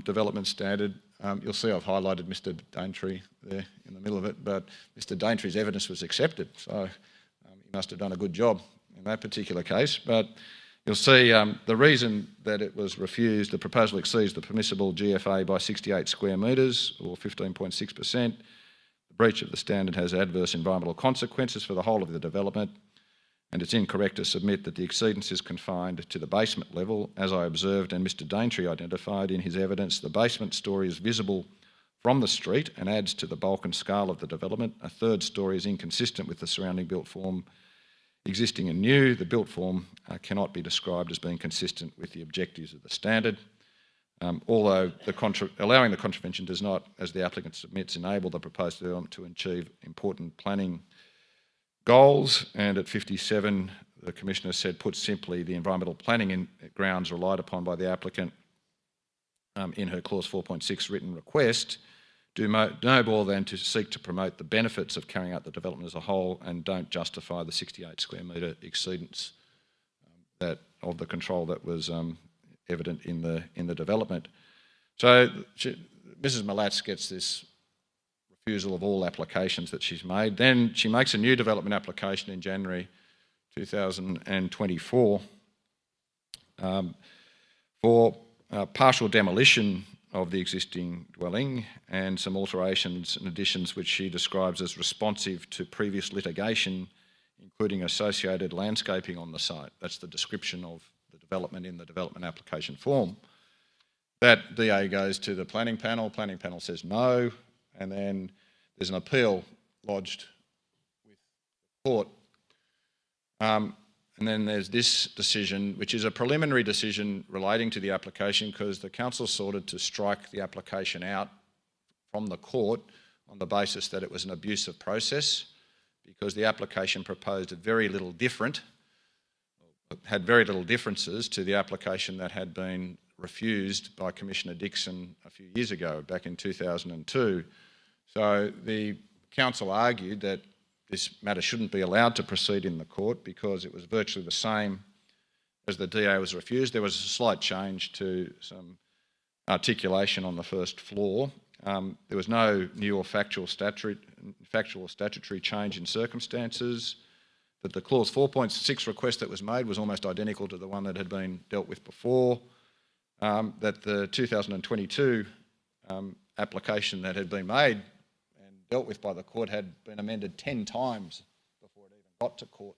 development standard. You'll see I've highlighted Mr. Daintree there in the middle of it, but Mr. Daintree's evidence was accepted, so he must have done a good job in that particular case. But you'll see the reason that it was refused, the proposal exceeds the permissible GFA by 68 square metres, or 15.6%. The breach of the standard has adverse environmental consequences for the whole of the development, and it's incorrect to submit that the exceedance is confined to the basement level. As I observed and Mr. Daintree identified in his evidence, the basement story is visible from the street and adds to the bulk and scale of the development. A third story is inconsistent with the surrounding built form, existing and new. The built form cannot be described as being consistent with the objectives of the standard. Although allowing the contravention does not, as the applicant submits, enable the proposed development to achieve important planning goals. And at 57, the Commissioner said, put simply, the environmental planning grounds relied upon by the applicant in her clause 4.6 written request do no more than to seek to promote the benefits of carrying out the development as a whole and don't justify the 68 square metre exceedance of the control that was evident in the development. So Mrs. Molass gets this refusal of all applications that she's made. Then she makes a new development application in January 2024 for partial demolition of the existing dwelling and some alterations and additions which she describes as responsive to previous litigation, including associated landscaping on the site. That's the description of the development in the development application form. That DA goes to the planning panel says no, and then there's an appeal lodged with the court. And And then there's this decision, which is a preliminary decision relating to the application, because the council sought to strike the application out from the court on the basis that it was an abusive process, because the application proposed had very little differences to the application that had been refused by Commissioner Dixon a few years ago, back in 2002. So the council argued that this matter shouldn't be allowed to proceed in the court because it was virtually the same as the DA was refused. There was a slight change to some articulation on the first floor. There was no new or factual or statutory change in circumstances. That the clause 4.6 request that was made was almost identical to the one that had been dealt with before. That the 2022 application that had been made and dealt with by the court had been amended 10 times before it even got to court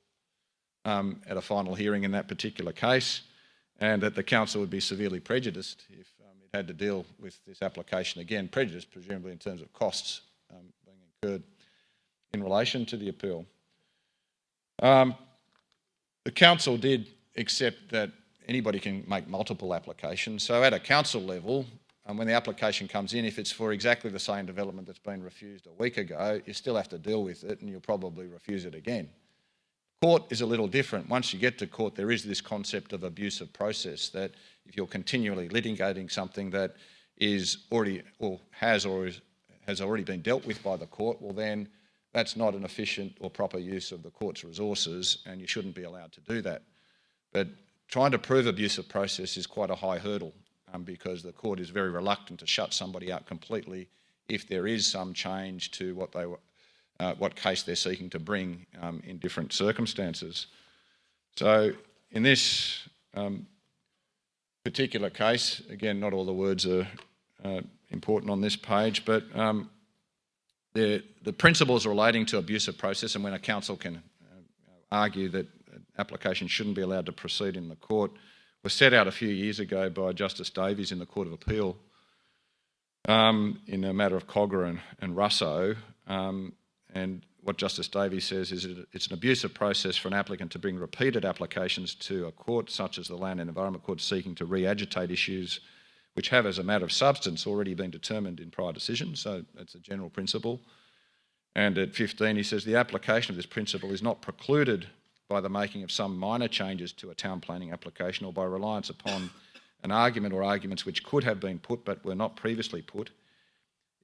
at a final hearing in that particular case, and that the council would be severely prejudiced if it had to deal with this application again, prejudiced presumably in terms of costs being incurred in relation to the appeal. The council did accept that anybody can make multiple applications. So at a council level, when the application comes in, if it's for exactly the same development that's been refused a week ago, you still have to deal with it and you'll probably refuse it again. Court is a little different. Once you get to court, there is this concept of abusive process, that if you're continually litigating something that is already or has already been dealt with by the court, well then that's not an efficient or proper use of the court's resources, and you shouldn't be allowed to do that. But trying to prove abusive process is quite a high hurdle because the court is very reluctant to shut somebody out completely if there is some change to what case they're seeking to bring in different circumstances. So in this particular case, again, not all the words are important on this page, but the principles relating to abusive process and when a council can argue that an application shouldn't be allowed to proceed in the court were set out a few years ago by Justice Davies in the Court of Appeal in a matter of Cogger and Russo. And what Justice Davies says is it's an abusive process for an applicant to bring repeated applications to a court, such as the Land and Environment Court, seeking to re-agitate issues which have, as a matter of substance, already been determined in prior decisions. So that's a general principle. And at 15, he says the application of this principle is not precluded by the making of some minor changes to a town planning application or by reliance upon an argument or arguments which could have been put but were not previously put.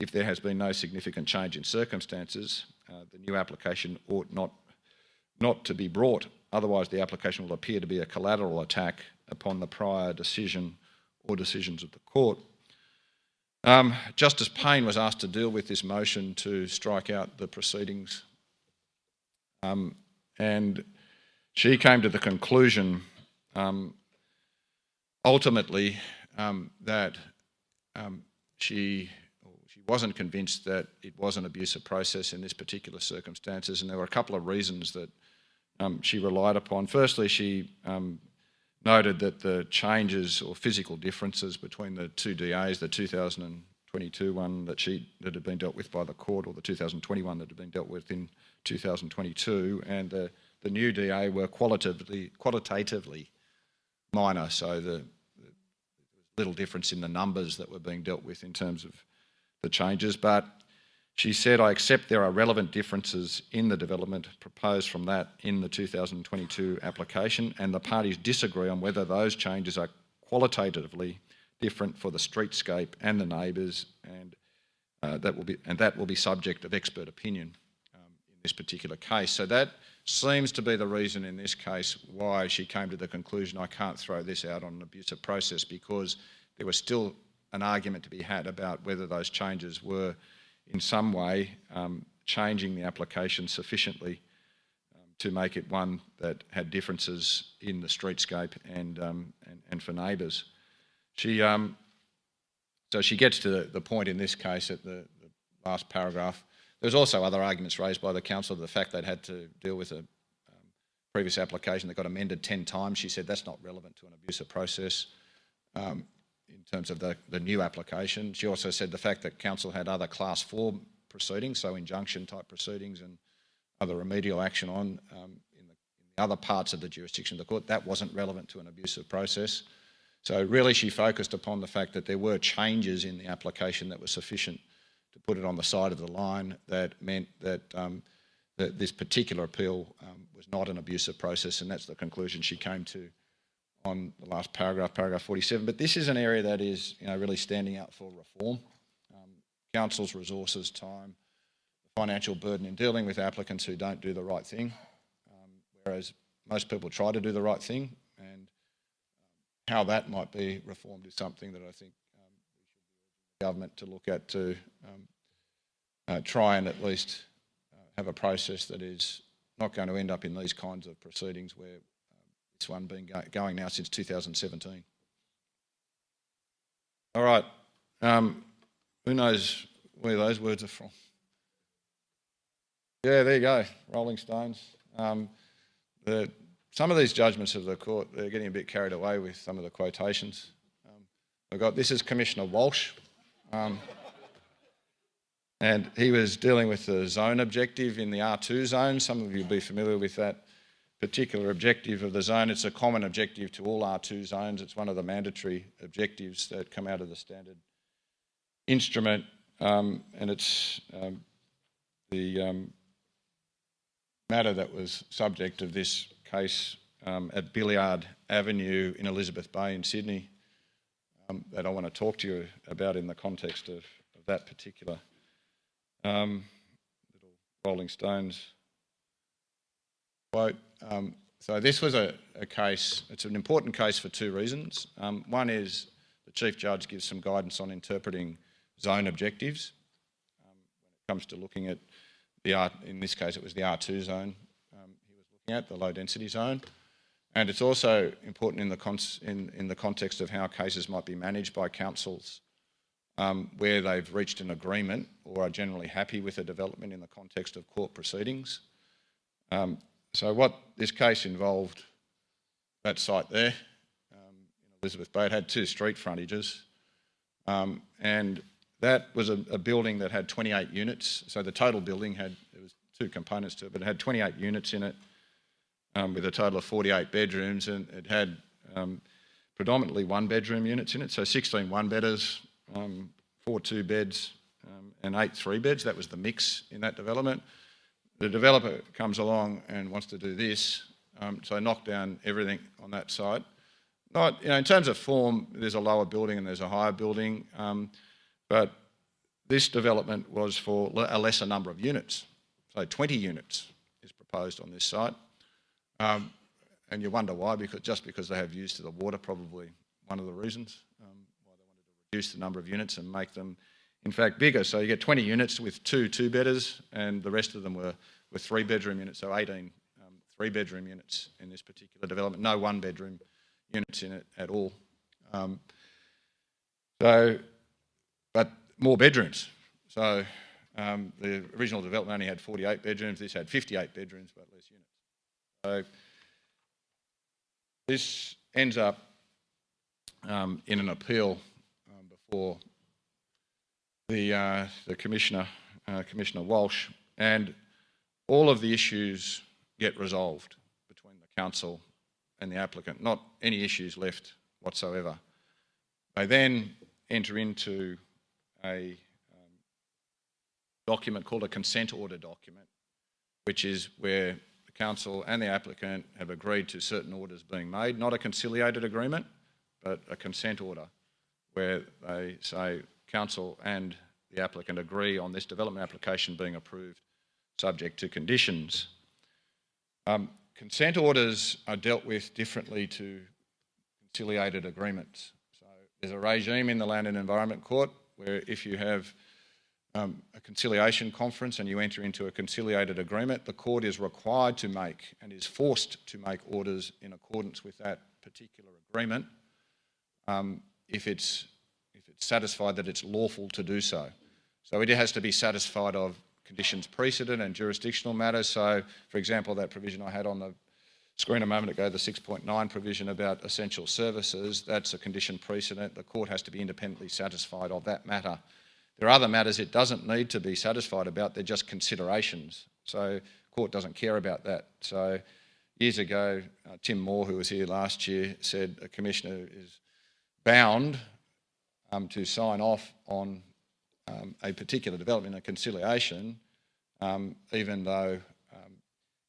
If there has been no significant change in circumstances, the new application ought not to be brought. Otherwise, the application will appear to be a collateral attack upon the prior decision or decisions of the court. Justice Payne was asked to deal with this motion to strike out the proceedings, and she came to the conclusion ultimately that she wasn't convinced that it was an abusive process in this particular circumstances, and there were a couple of reasons that she relied upon. Firstly, she noted that the changes or physical differences between the two DAs, the 2022 one that had been dealt with by the court, or the 2021 that had been dealt with in 2022, and the new DA were qualitatively minor, so there was little difference in the numbers that were being dealt with in terms of the changes. But she said, I accept there are relevant differences in the development proposed from that in the 2022 application, and the parties disagree on whether those changes are qualitatively different for the streetscape and the neighbours, and that will be subject of expert opinion in this particular case. So that seems to be the reason in this case why she came to the conclusion I can't throw this out on an abusive process, because there was still an argument to be had about whether those changes were in some way changing the application sufficiently to make it one that had differences in the streetscape and for neighbours. So she gets to the point in this case at the last paragraph. There's also other arguments raised by the council, the fact they'd had to deal with a previous application that got amended 10 times. She said that's not relevant to an abusive process in terms of the new application. She also said the fact that council had other class 4 proceedings, so injunction type proceedings and other remedial action on in the other parts of the jurisdiction of the court, that wasn't relevant to an abusive process. So really she focused upon the fact that there were changes in the application that were sufficient to put it on the side of the line that meant that, that this particular appeal was not an abusive process, and that's the conclusion she came to on the last paragraph, paragraph 47. But this is an area that is, really standing out for reform. Council's resources, time, the financial burden in dealing with applicants who don't do the right thing, whereas most people try to do the right thing, and how that might be reformed is something that I think we should be urging the government to look at, to try and at least have a process that is not going to end up in these kinds of proceedings where this one been going now since 2017. All right, who knows where those words are from? Yeah, there you go, Rolling Stones. Some of these judgments of the court, they're getting a bit carried away with some of the quotations. This is Commissioner Walsh, and he was dealing with the zone objective in the R2 zone. Some of you will be familiar with that particular objective of the zone. It's a common objective to all R2 zones. It's one of the mandatory objectives that come out of the standard instrument, and it's the matter that was subject of this case at Billiard Avenue in Elizabeth Bay in Sydney that I want to talk to you about in the context of that particular little Rolling Stones quote. So this was a case, it's an important case for two reasons. One is the Chief Judge gives some guidance on interpreting zone objectives when it comes to looking at in this case it was the R2 zone he was looking at, the low density zone. And it's also important in the context of how cases might be managed by councils where they've reached an agreement or are generally happy with a development in the context of court proceedings. So what this case involved, that site there in Elizabeth Bay, it had two street frontages, and that was a building that had 28 units. So the total building there was two components to it, but it had 28 units in it with a total of 48 bedrooms, and it had predominantly one-bedroom units in it, so 16 one-bedders, 4 two-beds, and 8 three-beds. That was the mix in that development. The developer comes along and wants to do this, so knock down everything on that site. Not, in terms of form, there's a lower building and there's a higher building, but this development was for a lesser number of units. So 20 units is proposed on this site. And you wonder why, because they have use to the water, probably one of the reasons why they wanted to reduce the number of units and make them, in fact, bigger. So you get 20 units with two-bedders, and the rest of them were three-bedroom units, so 18 three-bedroom units in this particular development. No one-bedroom units in it at all. But more bedrooms. So the original development only had 48 bedrooms. This had 58 bedrooms, but less units. So this ends up in an appeal before the Commissioner, Commissioner Walsh, and all of the issues get resolved between the council and the applicant, not any issues left whatsoever. They then enter into a document called a consent order document, which is where the council and the applicant have agreed to certain orders being made, not a conciliated agreement, but a consent order where they say council and the applicant agree on this development application being approved subject to conditions. Consent orders are dealt with differently to conciliated agreements. So there's a regime in the Land and Environment Court where if you have a conciliation conference and you enter into a conciliated agreement, the court is required to make and is forced to make orders in accordance with that particular agreement if it's satisfied that it's lawful to do so. So it has to be satisfied of conditions precedent and jurisdictional matters. So, for example, that provision I had on the screen a moment ago, the 6.9 provision about essential services, that's a condition precedent. The court has to be independently satisfied of that matter. There are other matters it doesn't need to be satisfied about, they're just considerations. So the court doesn't care about that. So years ago, Tim Moore, who was here last year, said a commissioner is bound to sign off on a particular development and conciliation, even though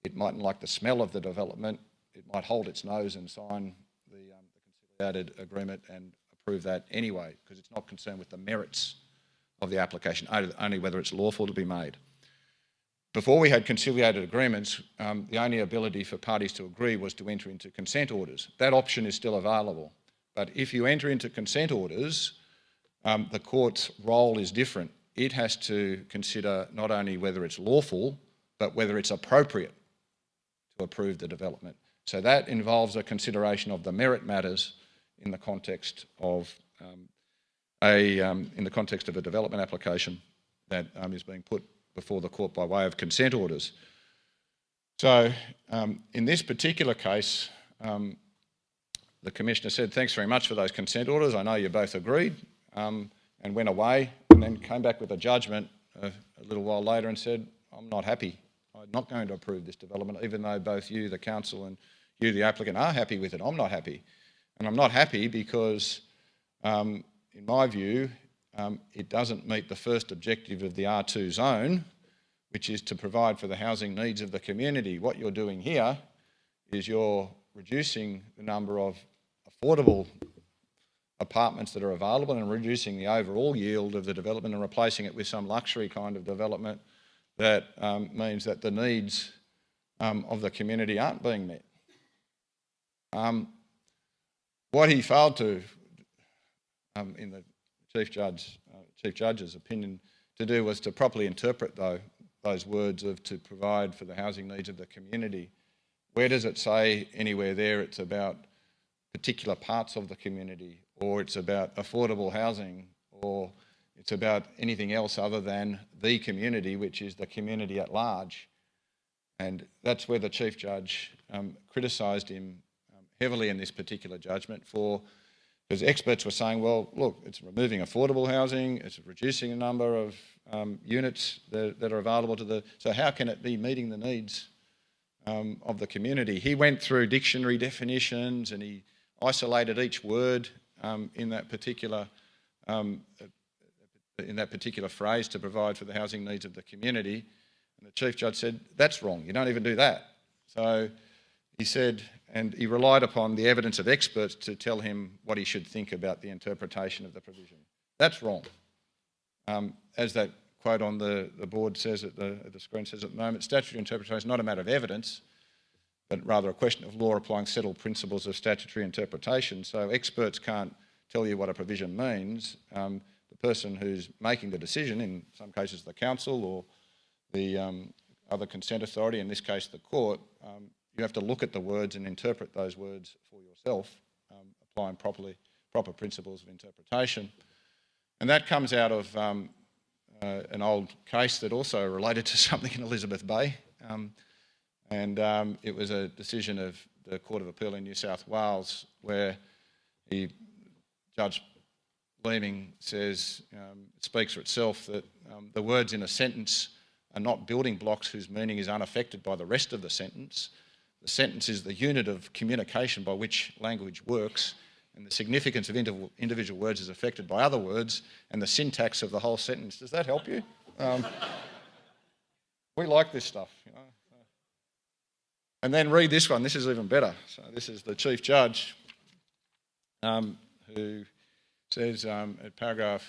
it mightn't like the smell of the development, it might hold its nose and sign the conciliated agreement and approve that anyway, because it's not concerned with the merits of the application, only whether it's lawful to be made. Before we had conciliated agreements, the only ability for parties to agree was to enter into consent orders. That option is still available. But if you enter into consent orders, the court's role is different. It has to consider not only whether it's lawful, but whether it's appropriate to approve the development. So that involves a consideration of the merit matters in the context of a development application that is being put before the court by way of consent orders. So in this particular case, the Commissioner said, thanks very much for those consent orders. I know you both agreed, and went away and then came back with a judgment a little while later and said, I'm not happy. I'm not going to approve this development, even though both you, the council, and you, the applicant, are happy with it. I'm not happy. And I'm not happy because, in my view, it doesn't meet the first objective of the R2 zone, which is to provide for the housing needs of the community. What you're doing here is you're reducing the number of affordable apartments that are available and reducing the overall yield of the development and replacing it with some luxury kind of development that means that the needs of the community aren't being met. What he failed to, in the Chief Judge's opinion, to do was to properly interpret those words of to provide for the housing needs of the community. Where does it say anywhere there it's about particular parts of the community, or it's about affordable housing, or it's about anything else other than the community, which is the community at large? And that's where the Chief Judge criticised him heavily in this particular judgment because experts were saying, well, look, it's removing affordable housing, it's reducing the number of units that are available to the... So how can it be meeting the needs of the community? He went through dictionary definitions and he isolated each word in that particular phrase to provide for the housing needs of the community. And the Chief Judge said, that's wrong, you don't even do that. So he said, and he relied upon the evidence of experts to tell him what he should think about the interpretation of the provision. That's wrong. As that quote on the board says at the screen says at the moment, statutory interpretation is not a matter of evidence, but rather a question of law applying settled principles of statutory interpretation. So experts can't tell you what a provision means. The person who's making the decision, in some cases the council or the other consent authority, in this case the court, you have to look at the words and interpret those words for yourself, applying proper principles of interpretation. And that comes out of an old case that also related to something in Elizabeth Bay. It was a decision of the Court of Appeal in New South Wales where Judge Leeming says, it speaks for itself, that the words in a sentence are not building blocks whose meaning is unaffected by the rest of the sentence. The sentence is the unit of communication by which language works, and the significance of individual words is affected by other words and the syntax of the whole sentence. Does that help you? We like this stuff, you know. And then read this one. This is even better. So this is the Chief Judge who says at paragraph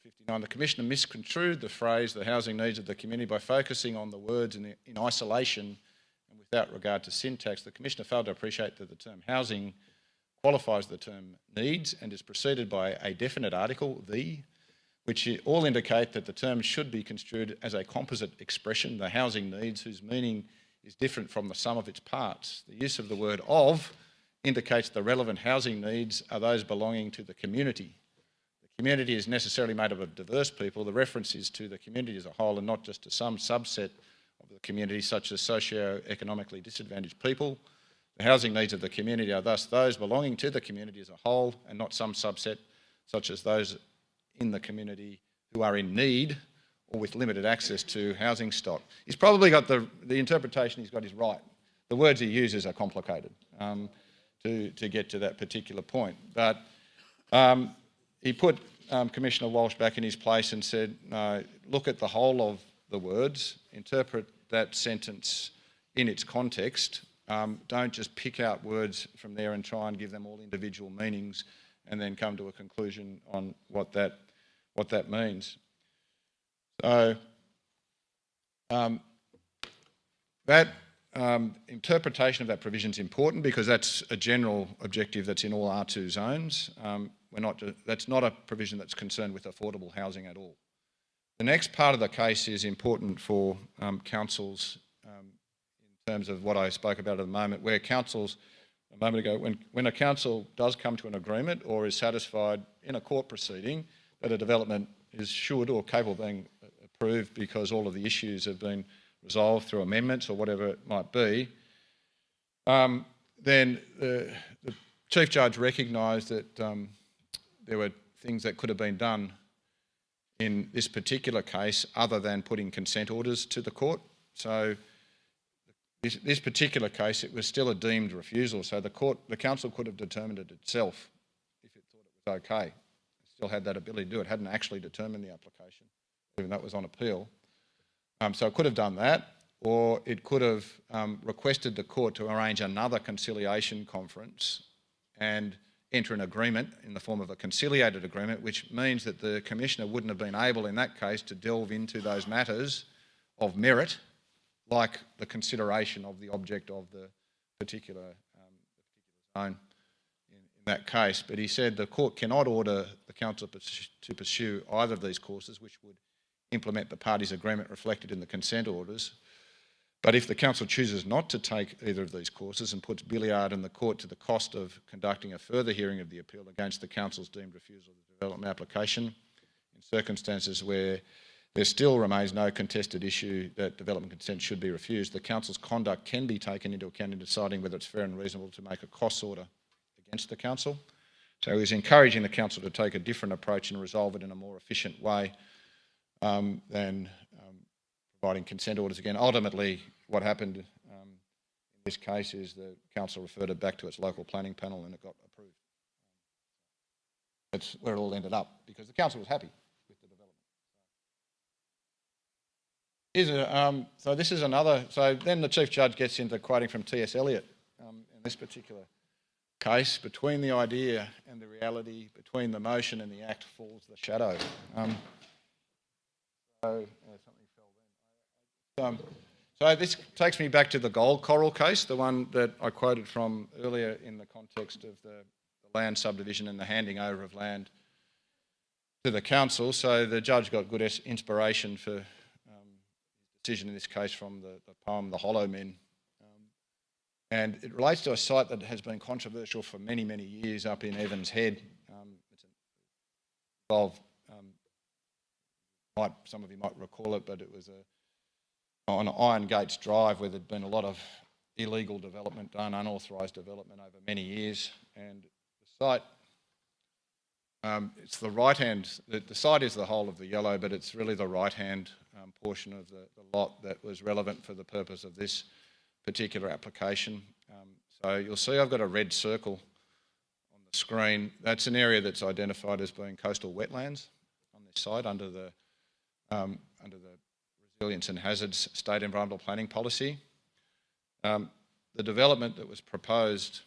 59, the Commissioner misconstrued the phrase the housing needs of the community by focusing on the words in isolation and without regard to syntax. The Commissioner failed to appreciate that the term housing qualifies the term needs and is preceded by a definite article, the, which all indicate that the term should be construed as a composite expression, the housing needs, whose meaning is different from the sum of its parts. The use of the word of indicates the relevant housing needs are those belonging to the community. The community is necessarily made up of diverse people. The reference is to the community as a whole and not just to some subset of the community, such as socio-economically disadvantaged people. The housing needs of the community are thus those belonging to the community as a whole and not some subset, such as those in the community who are in need or with limited access to housing stock. He's probably got the interpretation he's got is right, the words he uses are complicated to get to that particular point. But he put Commissioner Walsh back in his place and said, no, look at the whole of the words, interpret that sentence in its context. Don't just pick out words from there and try and give them all individual meanings and then come to a conclusion on what that means. So that interpretation of that provision is important because that's a general objective that's in all R2 zones. That's not a provision that's concerned with affordable housing at all. The next part of the case is important for councils in terms of what I spoke about at the moment, where councils, a moment ago, when a council does come to an agreement or is satisfied in a court proceeding that a development should or capable of being approved because all of the issues have been resolved through amendments or whatever it might be, then the Chief Judge recognised that there were things that could have been done in this particular case other than putting consent orders to the court. So this particular case, it was still a deemed refusal, so the council could have determined it itself if it thought it was okay. It still had that ability to do it. It hadn't actually determined the application, even though it was on appeal. So it could have done that, or it could have requested the court to arrange another conciliation conference and enter an agreement in the form of a conciliated agreement, which means that the Commissioner wouldn't have been able in that case to delve into those matters of merit, like the consideration of the object of the particular zone in that case. But he said the court cannot order the council to pursue either of these courses, which would implement the parties' agreement reflected in the consent orders. But if the council chooses not to take either of these courses and puts Billiard and the court to the cost of conducting a further hearing of the appeal against the council's deemed refusal of the development application, in circumstances where there still remains no contested issue that development consent should be refused, the council's conduct can be taken into account in deciding whether it's fair and reasonable to make a costs order against the council. So he's encouraging the council to take a different approach and resolve it in a more efficient way than providing consent orders again. Ultimately, what happened in this case is the council referred it back to its local planning panel and it got approved. That's where it all ended up because the council was happy with the development. So this is another. So then the Chief Judge gets into quoting from T.S. Eliot in this particular case: between the idea and the reality, between the motion and the act falls the shadow. Something fell then. So this takes me back to the gold coral case, the one that I quoted from earlier in the context of the land subdivision and the handing over of land to the council. So the judge got good inspiration for his decision in this case from the poem The Hollow Men. And it relates to a site that has been controversial for many, many years up in Evans Head. It's involved, some of you might recall it, but it was on Iron Gates Drive where there'd been a lot of illegal development done, unauthorised development over many years. And the site, it's the right-hand, the site is the whole of the yellow, but it's really the right-hand portion of the lot that was relevant for the purpose of this particular application. So you'll see I've got a red circle on the screen. That's an area that's identified as being coastal wetlands on this site under the Resilience and Hazards State Environmental Planning Policy. The development that was proposed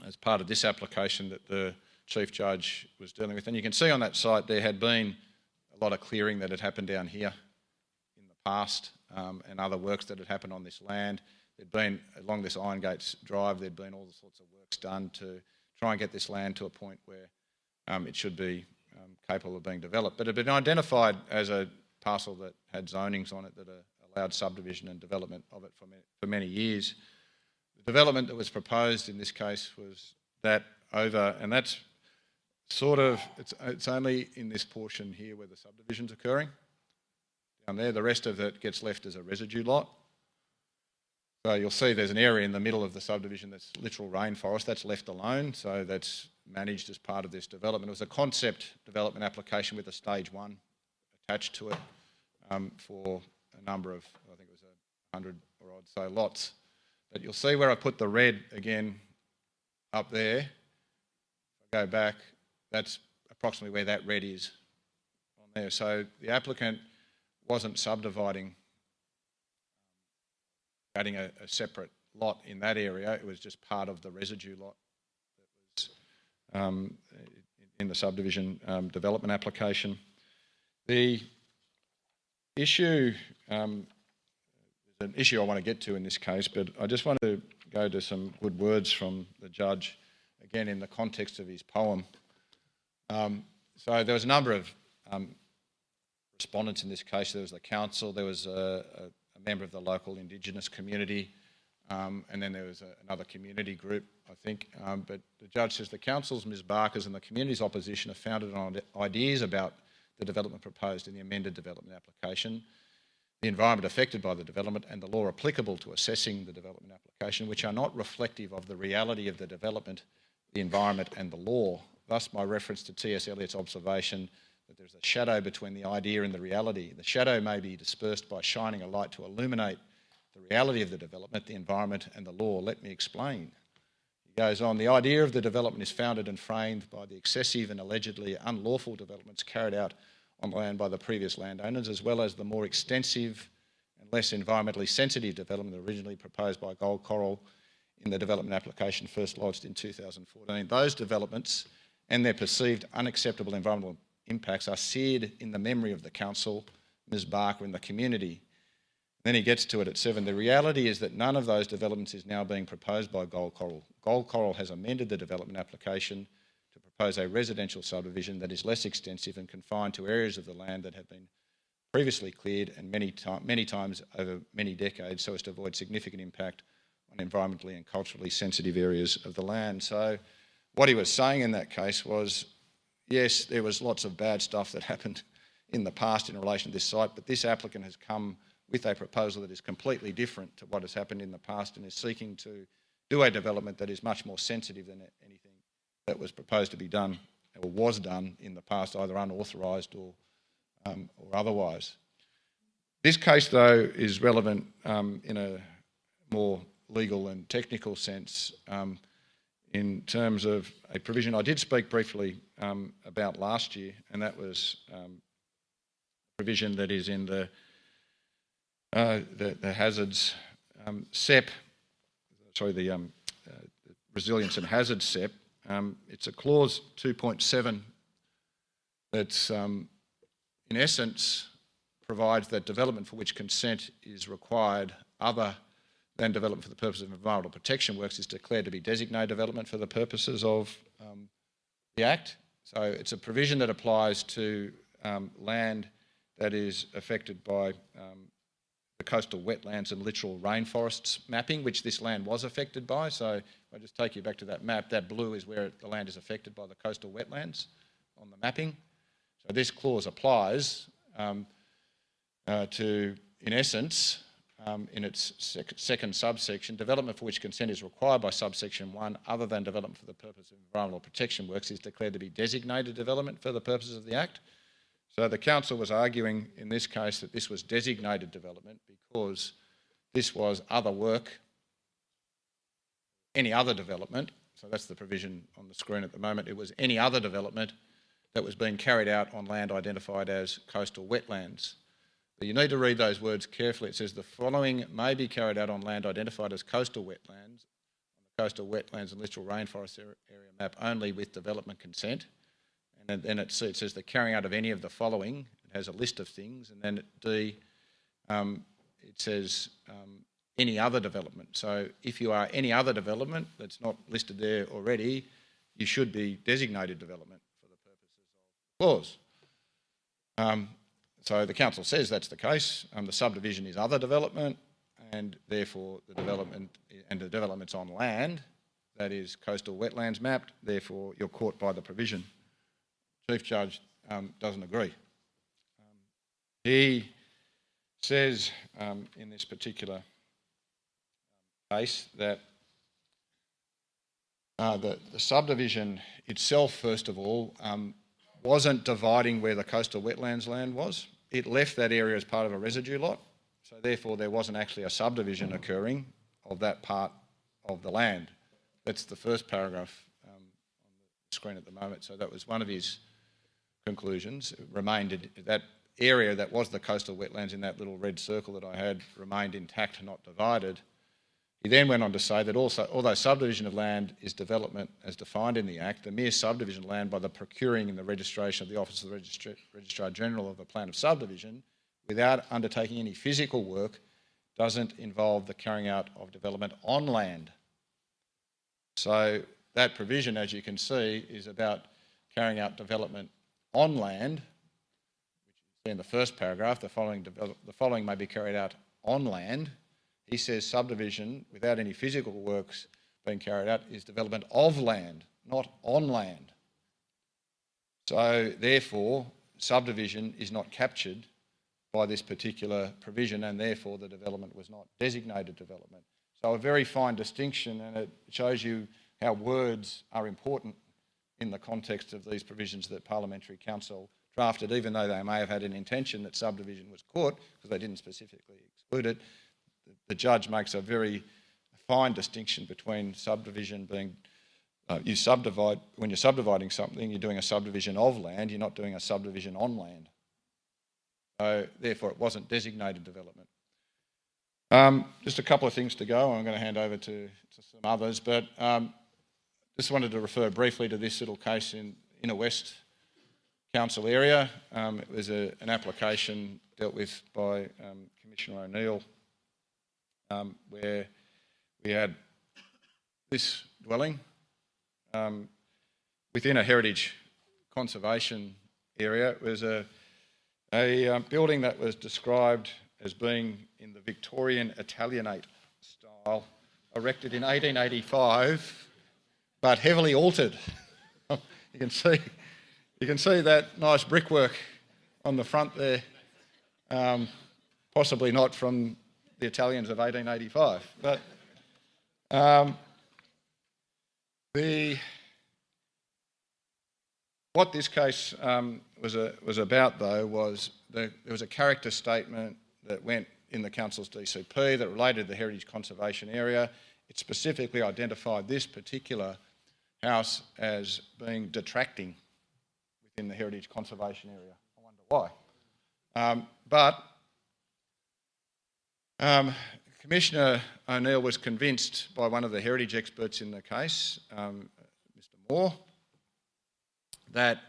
as part of this application that the Chief Judge was dealing with, and you can see on that site there had been a lot of clearing that had happened down here in the past and other works that had happened on this land. There'd been, along this Iron Gates Drive, there'd been all the sorts of works done to try and get this land to a point where it should be capable of being developed. But it had been identified as a parcel that had zonings on it that allowed subdivision and development of it for many years. The development that was proposed in this case was that over, and that's sort of, it's only in this portion here where the subdivision's occurring. Down there, the rest of it gets left as a residue lot. So you'll see there's an area in the middle of the subdivision that's literal rainforest, that's left alone, so that's managed as part of this development. It was a concept development application with a stage 1 attached to it for a number of, I think it was 100 or odd so lots. But you'll see where I put the red again up there. If I go back, that's approximately where that red is on there. So the applicant wasn't subdividing, adding a separate lot in that area. It was just part of the residue lot that was in the subdivision development application. The issue, there's an issue I want to get to in this case, but I just want to go to some good words from the judge, again in the context of his poem. So there was a number of respondents in this case. There was the council, there was a member of the local Indigenous community, and then there was another community group, I think. But the judge says the council's, Ms Barker's and the community's opposition are founded on ideas about the development proposed in the amended development application, the environment affected by the development and the law applicable to assessing the development application, which are not reflective of the reality of the development, the environment and the law. Thus, my reference to T.S. Eliot's observation that there's a shadow between the idea and the reality. The shadow may be dispersed by shining a light to illuminate the reality of the development, the environment and the law. Let me explain. He goes on, the idea of the development is founded and framed by the excessive and allegedly unlawful developments carried out on land by the previous landowners, as well as the more extensive and less environmentally sensitive development originally proposed by Gold Coral in the development application first lodged in 2014. Those developments and their perceived unacceptable environmental impacts are seared in the memory of the council, Ms Barker and the community. Then he gets to it at 7. The reality is that none of those developments is now being proposed by Gold Coral. Gold Coral has amended the development application to propose a residential subdivision that is less extensive and confined to areas of the land that have been previously cleared and many times over many decades so as to avoid significant impact on environmentally and culturally sensitive areas of the land. So what he was saying in that case was, yes, there was lots of bad stuff that happened in the past in relation to this site, but this applicant has come with a proposal that is completely different to what has happened in the past and is seeking to do a development that is much more sensitive than anything that was proposed to be done or was done in the past, either unauthorised or otherwise. This case, though, is relevant in a more legal and technical sense in terms of a provision I did speak briefly about last year, and that was a provision that is in the hazards SEP, the resilience and hazards SEP. It's a clause 2.7 that's in essence provides that development for which consent is required other than development for the purpose of environmental protection works is declared to be designated development for the purposes of the Act. So it's a provision that applies to land that is affected by the coastal wetlands and littoral rainforests mapping, which this land was affected by. So if I just take you back to that map, that blue is where the land is affected by the coastal wetlands on the mapping. So this clause applies to, in essence, in its second subsection, development for which consent is required by subsection 1 other than development for the purpose of environmental protection works is declared to be designated development for the purposes of the Act. So the council was arguing in this case that this was designated development because this was other work, any other development, so that's the provision on the screen at the moment, it was any other development that was being carried out on land identified as coastal wetlands. But you need to read those words carefully. It says the following may be carried out on land identified as coastal wetlands, on the coastal wetlands and littoral rainforest area map only with development consent. And then it says the carrying out of any of the following. It has a list of things. And then at D, it says any other development. So if you are any other development that's not listed there already, you should be designated development for the purposes of the clause. So the council says that's the case. The subdivision is other development, and therefore the development's on land, that is coastal wetlands mapped, therefore you're caught by the provision. Chief Judge doesn't agree. He says in this particular case that the subdivision itself, first of all, wasn't dividing where the coastal wetlands land was. It left that area as part of a residue lot, so therefore there wasn't actually a subdivision occurring. of that part of the land. That's the first paragraph on the screen at the moment. So that was one of his conclusions. It remained that area that was the coastal wetlands in that little red circle that I had remained intact, not divided. He then went on to say that also, although subdivision of land is development as defined in the Act, the mere subdivision of land by the procuring and the registration of the Office of the Registrar General of a plan of subdivision without undertaking any physical work doesn't involve the carrying out of development on land. So that provision, as you can see, is about carrying out development on land, which is in the first paragraph. The following may be carried out on land. He says subdivision without any physical works being carried out is development of land, not on land. So therefore, subdivision is not captured by this particular provision, and therefore the development was not designated development. So a very fine distinction, and it shows you how words are important in the context of these provisions that Parliamentary Council drafted, even though they may have had an intention that subdivision was caught, because they didn't specifically exclude it. The judge makes a very fine distinction between subdivision being, you subdivide, when you're subdividing something, you're doing a subdivision of land, you're not doing a subdivision on land. So therefore it wasn't designated development. Just a couple of things to go. I'm going to hand over to some others, but just wanted to refer briefly to this little case in Inner West Council area. It was an application dealt with by Commissioner O'Neill, where we had this dwelling within a heritage conservation area. It was a building that was described as being in the Victorian Italianate style, erected in 1885, but heavily altered. You can see that nice brickwork on the front there, possibly not from the Italians of 1885, but what this case was about, though, was there was a character statement that went in the council's DCP that related to the heritage conservation area. It specifically identified this particular house as being detracting within the heritage conservation area. I wonder why. But Commissioner O'Neill was convinced by one of the heritage experts in the case, Mr. Moore, that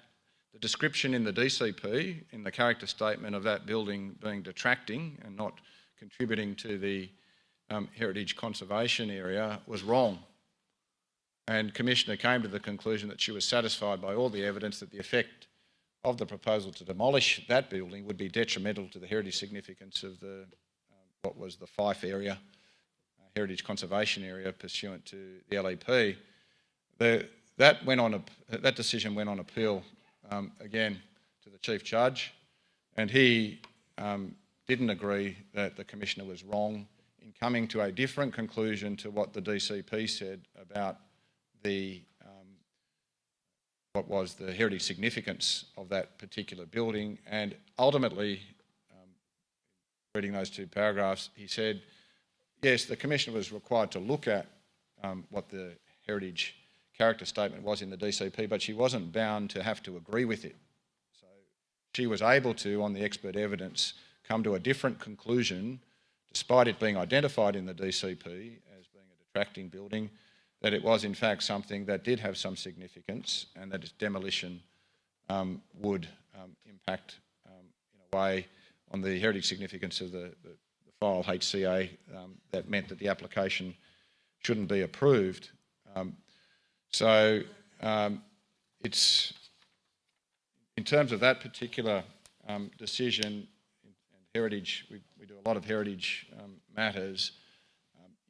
the description in the DCP, in the character statement of that building being detracting and not contributing to the heritage conservation area, was wrong. And Commissioner came to the conclusion that she was satisfied by all the evidence that the effect of the proposal to demolish that building would be detrimental to the heritage significance of the what was the Fife area, heritage conservation area pursuant to the LEP. That decision went on appeal again to the Chief Judge, and he didn't agree that the Commissioner was wrong in coming to a different conclusion to what the DCP said about the what was the heritage significance of that particular building. And ultimately, reading those two paragraphs, he said, yes, the Commissioner was required to look at what the heritage character statement was in the DCP, but she wasn't bound to have to agree with it. So she was able to, on the expert evidence, come to a different conclusion, despite it being identified in the DCP as being a detracting building, that it was in fact something that did have some significance and that its demolition would impact in a way on the heritage significance of the file HCA that meant that the application shouldn't be approved. So it's, in terms of that particular decision, and heritage, we do a lot of heritage matters.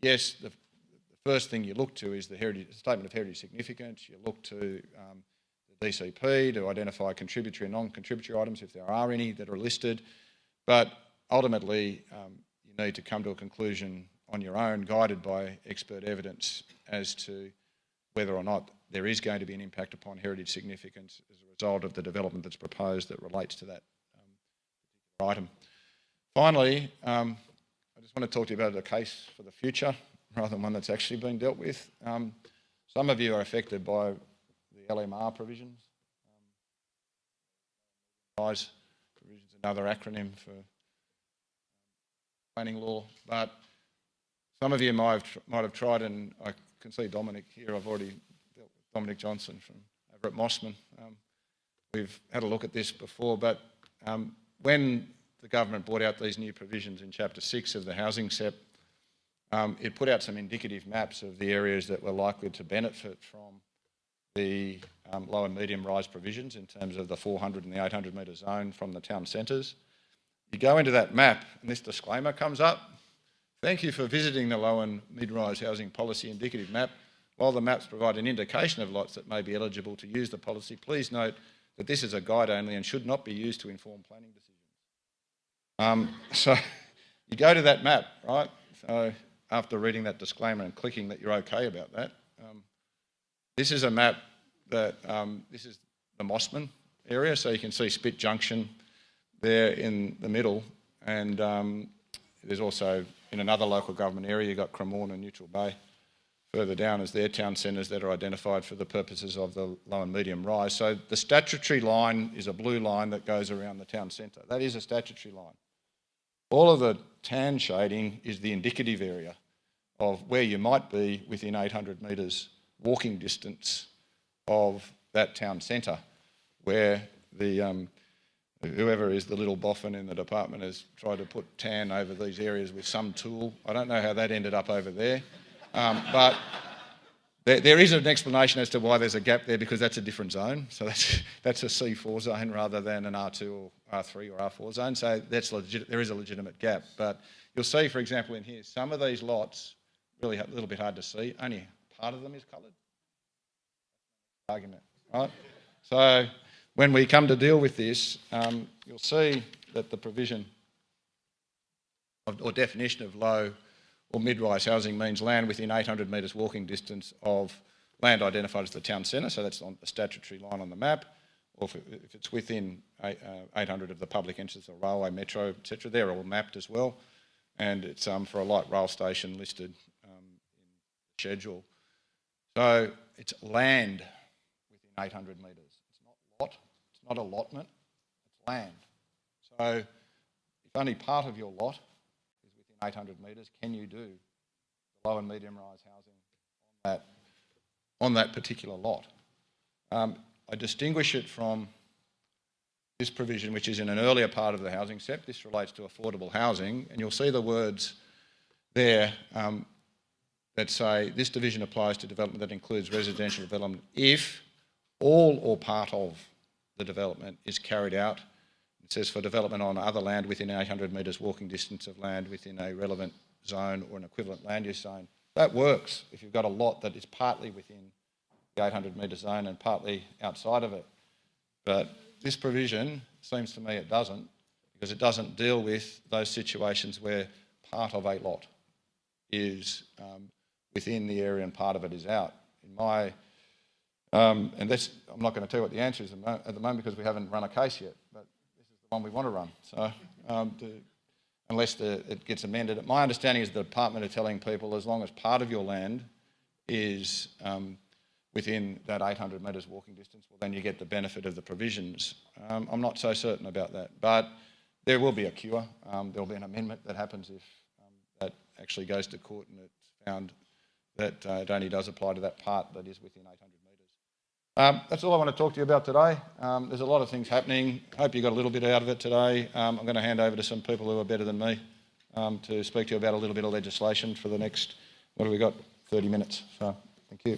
Yes, the first thing you look to is the statement of heritage significance. You look to the DCP to identify contributory and non-contributory items, if there are any that are listed. But ultimately, you need to come to a conclusion on your own, guided by expert evidence, as to whether or not there is going to be an impact upon heritage significance as a result of the development that's proposed that relates to that particular item. Finally, I just want to talk to you about a case for the future. rather than one that's actually been dealt with. Some of you are affected by the LMR provisions. RISE provisions, another acronym for planning law, but some of you might have tried, and I can see Dominic here. I've already dealt with Dominic Johnson from over at Mossman. We've had a look at this before, but when the government brought out these new provisions in Chapter 6 of the Housing SEP, it put out some indicative maps of the areas that were likely to benefit from the low and medium rise provisions in terms of the 400 and the 800 metre zone from the town centres. You go into that map and this disclaimer comes up. Thank you for visiting the low and mid-rise housing policy indicative map. While the maps provide an indication of lots that may be eligible to use the policy, please note that this is a guide only and should not be used to inform planning decisions. So you go to that map, right? So after reading that disclaimer and clicking that you're okay about that, this is a map that, this is the Mossman area, so you can see Spit Junction there in the middle, and there's also, in another local government area, you've got Cremorne and Neutral Bay further down as their town centres that are identified for the purposes of the low and medium rise. So the statutory line is a blue line that goes around the town centre. That is a statutory line. All of the tan shading is the indicative area of where you might be within 800 metres walking distance of that town centre, where the whoever is the little boffin in the department has tried to put tan over these areas with some tool. I don't know how that ended up over there, but there is an explanation as to why there's a gap there, because that's a different zone. So that's a C4 zone rather than an R2 or R3 or R4 zone. So that's legit. There is a legitimate gap. But you'll see, for example, in here, some of these lots, really a little bit hard to see, only part of them is coloured. Argument, right? So when we come to deal with this, you'll see that the provision or definition of low or mid-rise housing means land within 800 metres walking distance of land identified as the town centre, so that's on the statutory line on the map, or if it's within 800 of the public entrance or railway, metro, etc. They're all mapped as well, and it's for a light rail station listed in the schedule. So it's land within 800 metres. It's not lot, it's not allotment, it's land. So if only part of your lot is within 800 metres, can you do the low and medium rise housing on that particular lot? I distinguish it from this provision, which is in an earlier part of the housing SEP. This relates to affordable housing, and you'll see the words there that say this division applies to development that includes residential development if all or part of the development is carried out. It says for development on other land within 800 metres walking distance of land within a relevant zone or an equivalent land use zone. That works if you've got a lot that is partly within the 800 metre zone and partly outside of it. But this provision seems to me it doesn't, because it doesn't deal with those situations where part of a lot is within the area and part of it is out. In my, and that's, I'm not going to tell you what the answer is at the moment because we haven't run a case yet, but this is the one we want to run. So unless it gets amended. My understanding is the department are telling people as long as part of your land is within that 800 metres walking distance, well then you get the benefit of the provisions. I'm not so certain about that, but there will be a cure. There'll be an amendment that happens if that actually goes to court and it's found that it only does apply to that part that is within 800 metres. That's all I want to talk to you about today. There's a lot of things happening. Hope you got a little bit out of it today. I'm going to hand over to some people who are better than me to speak to you about a little bit of legislation for the next, what have we got, 30 minutes. So thank you.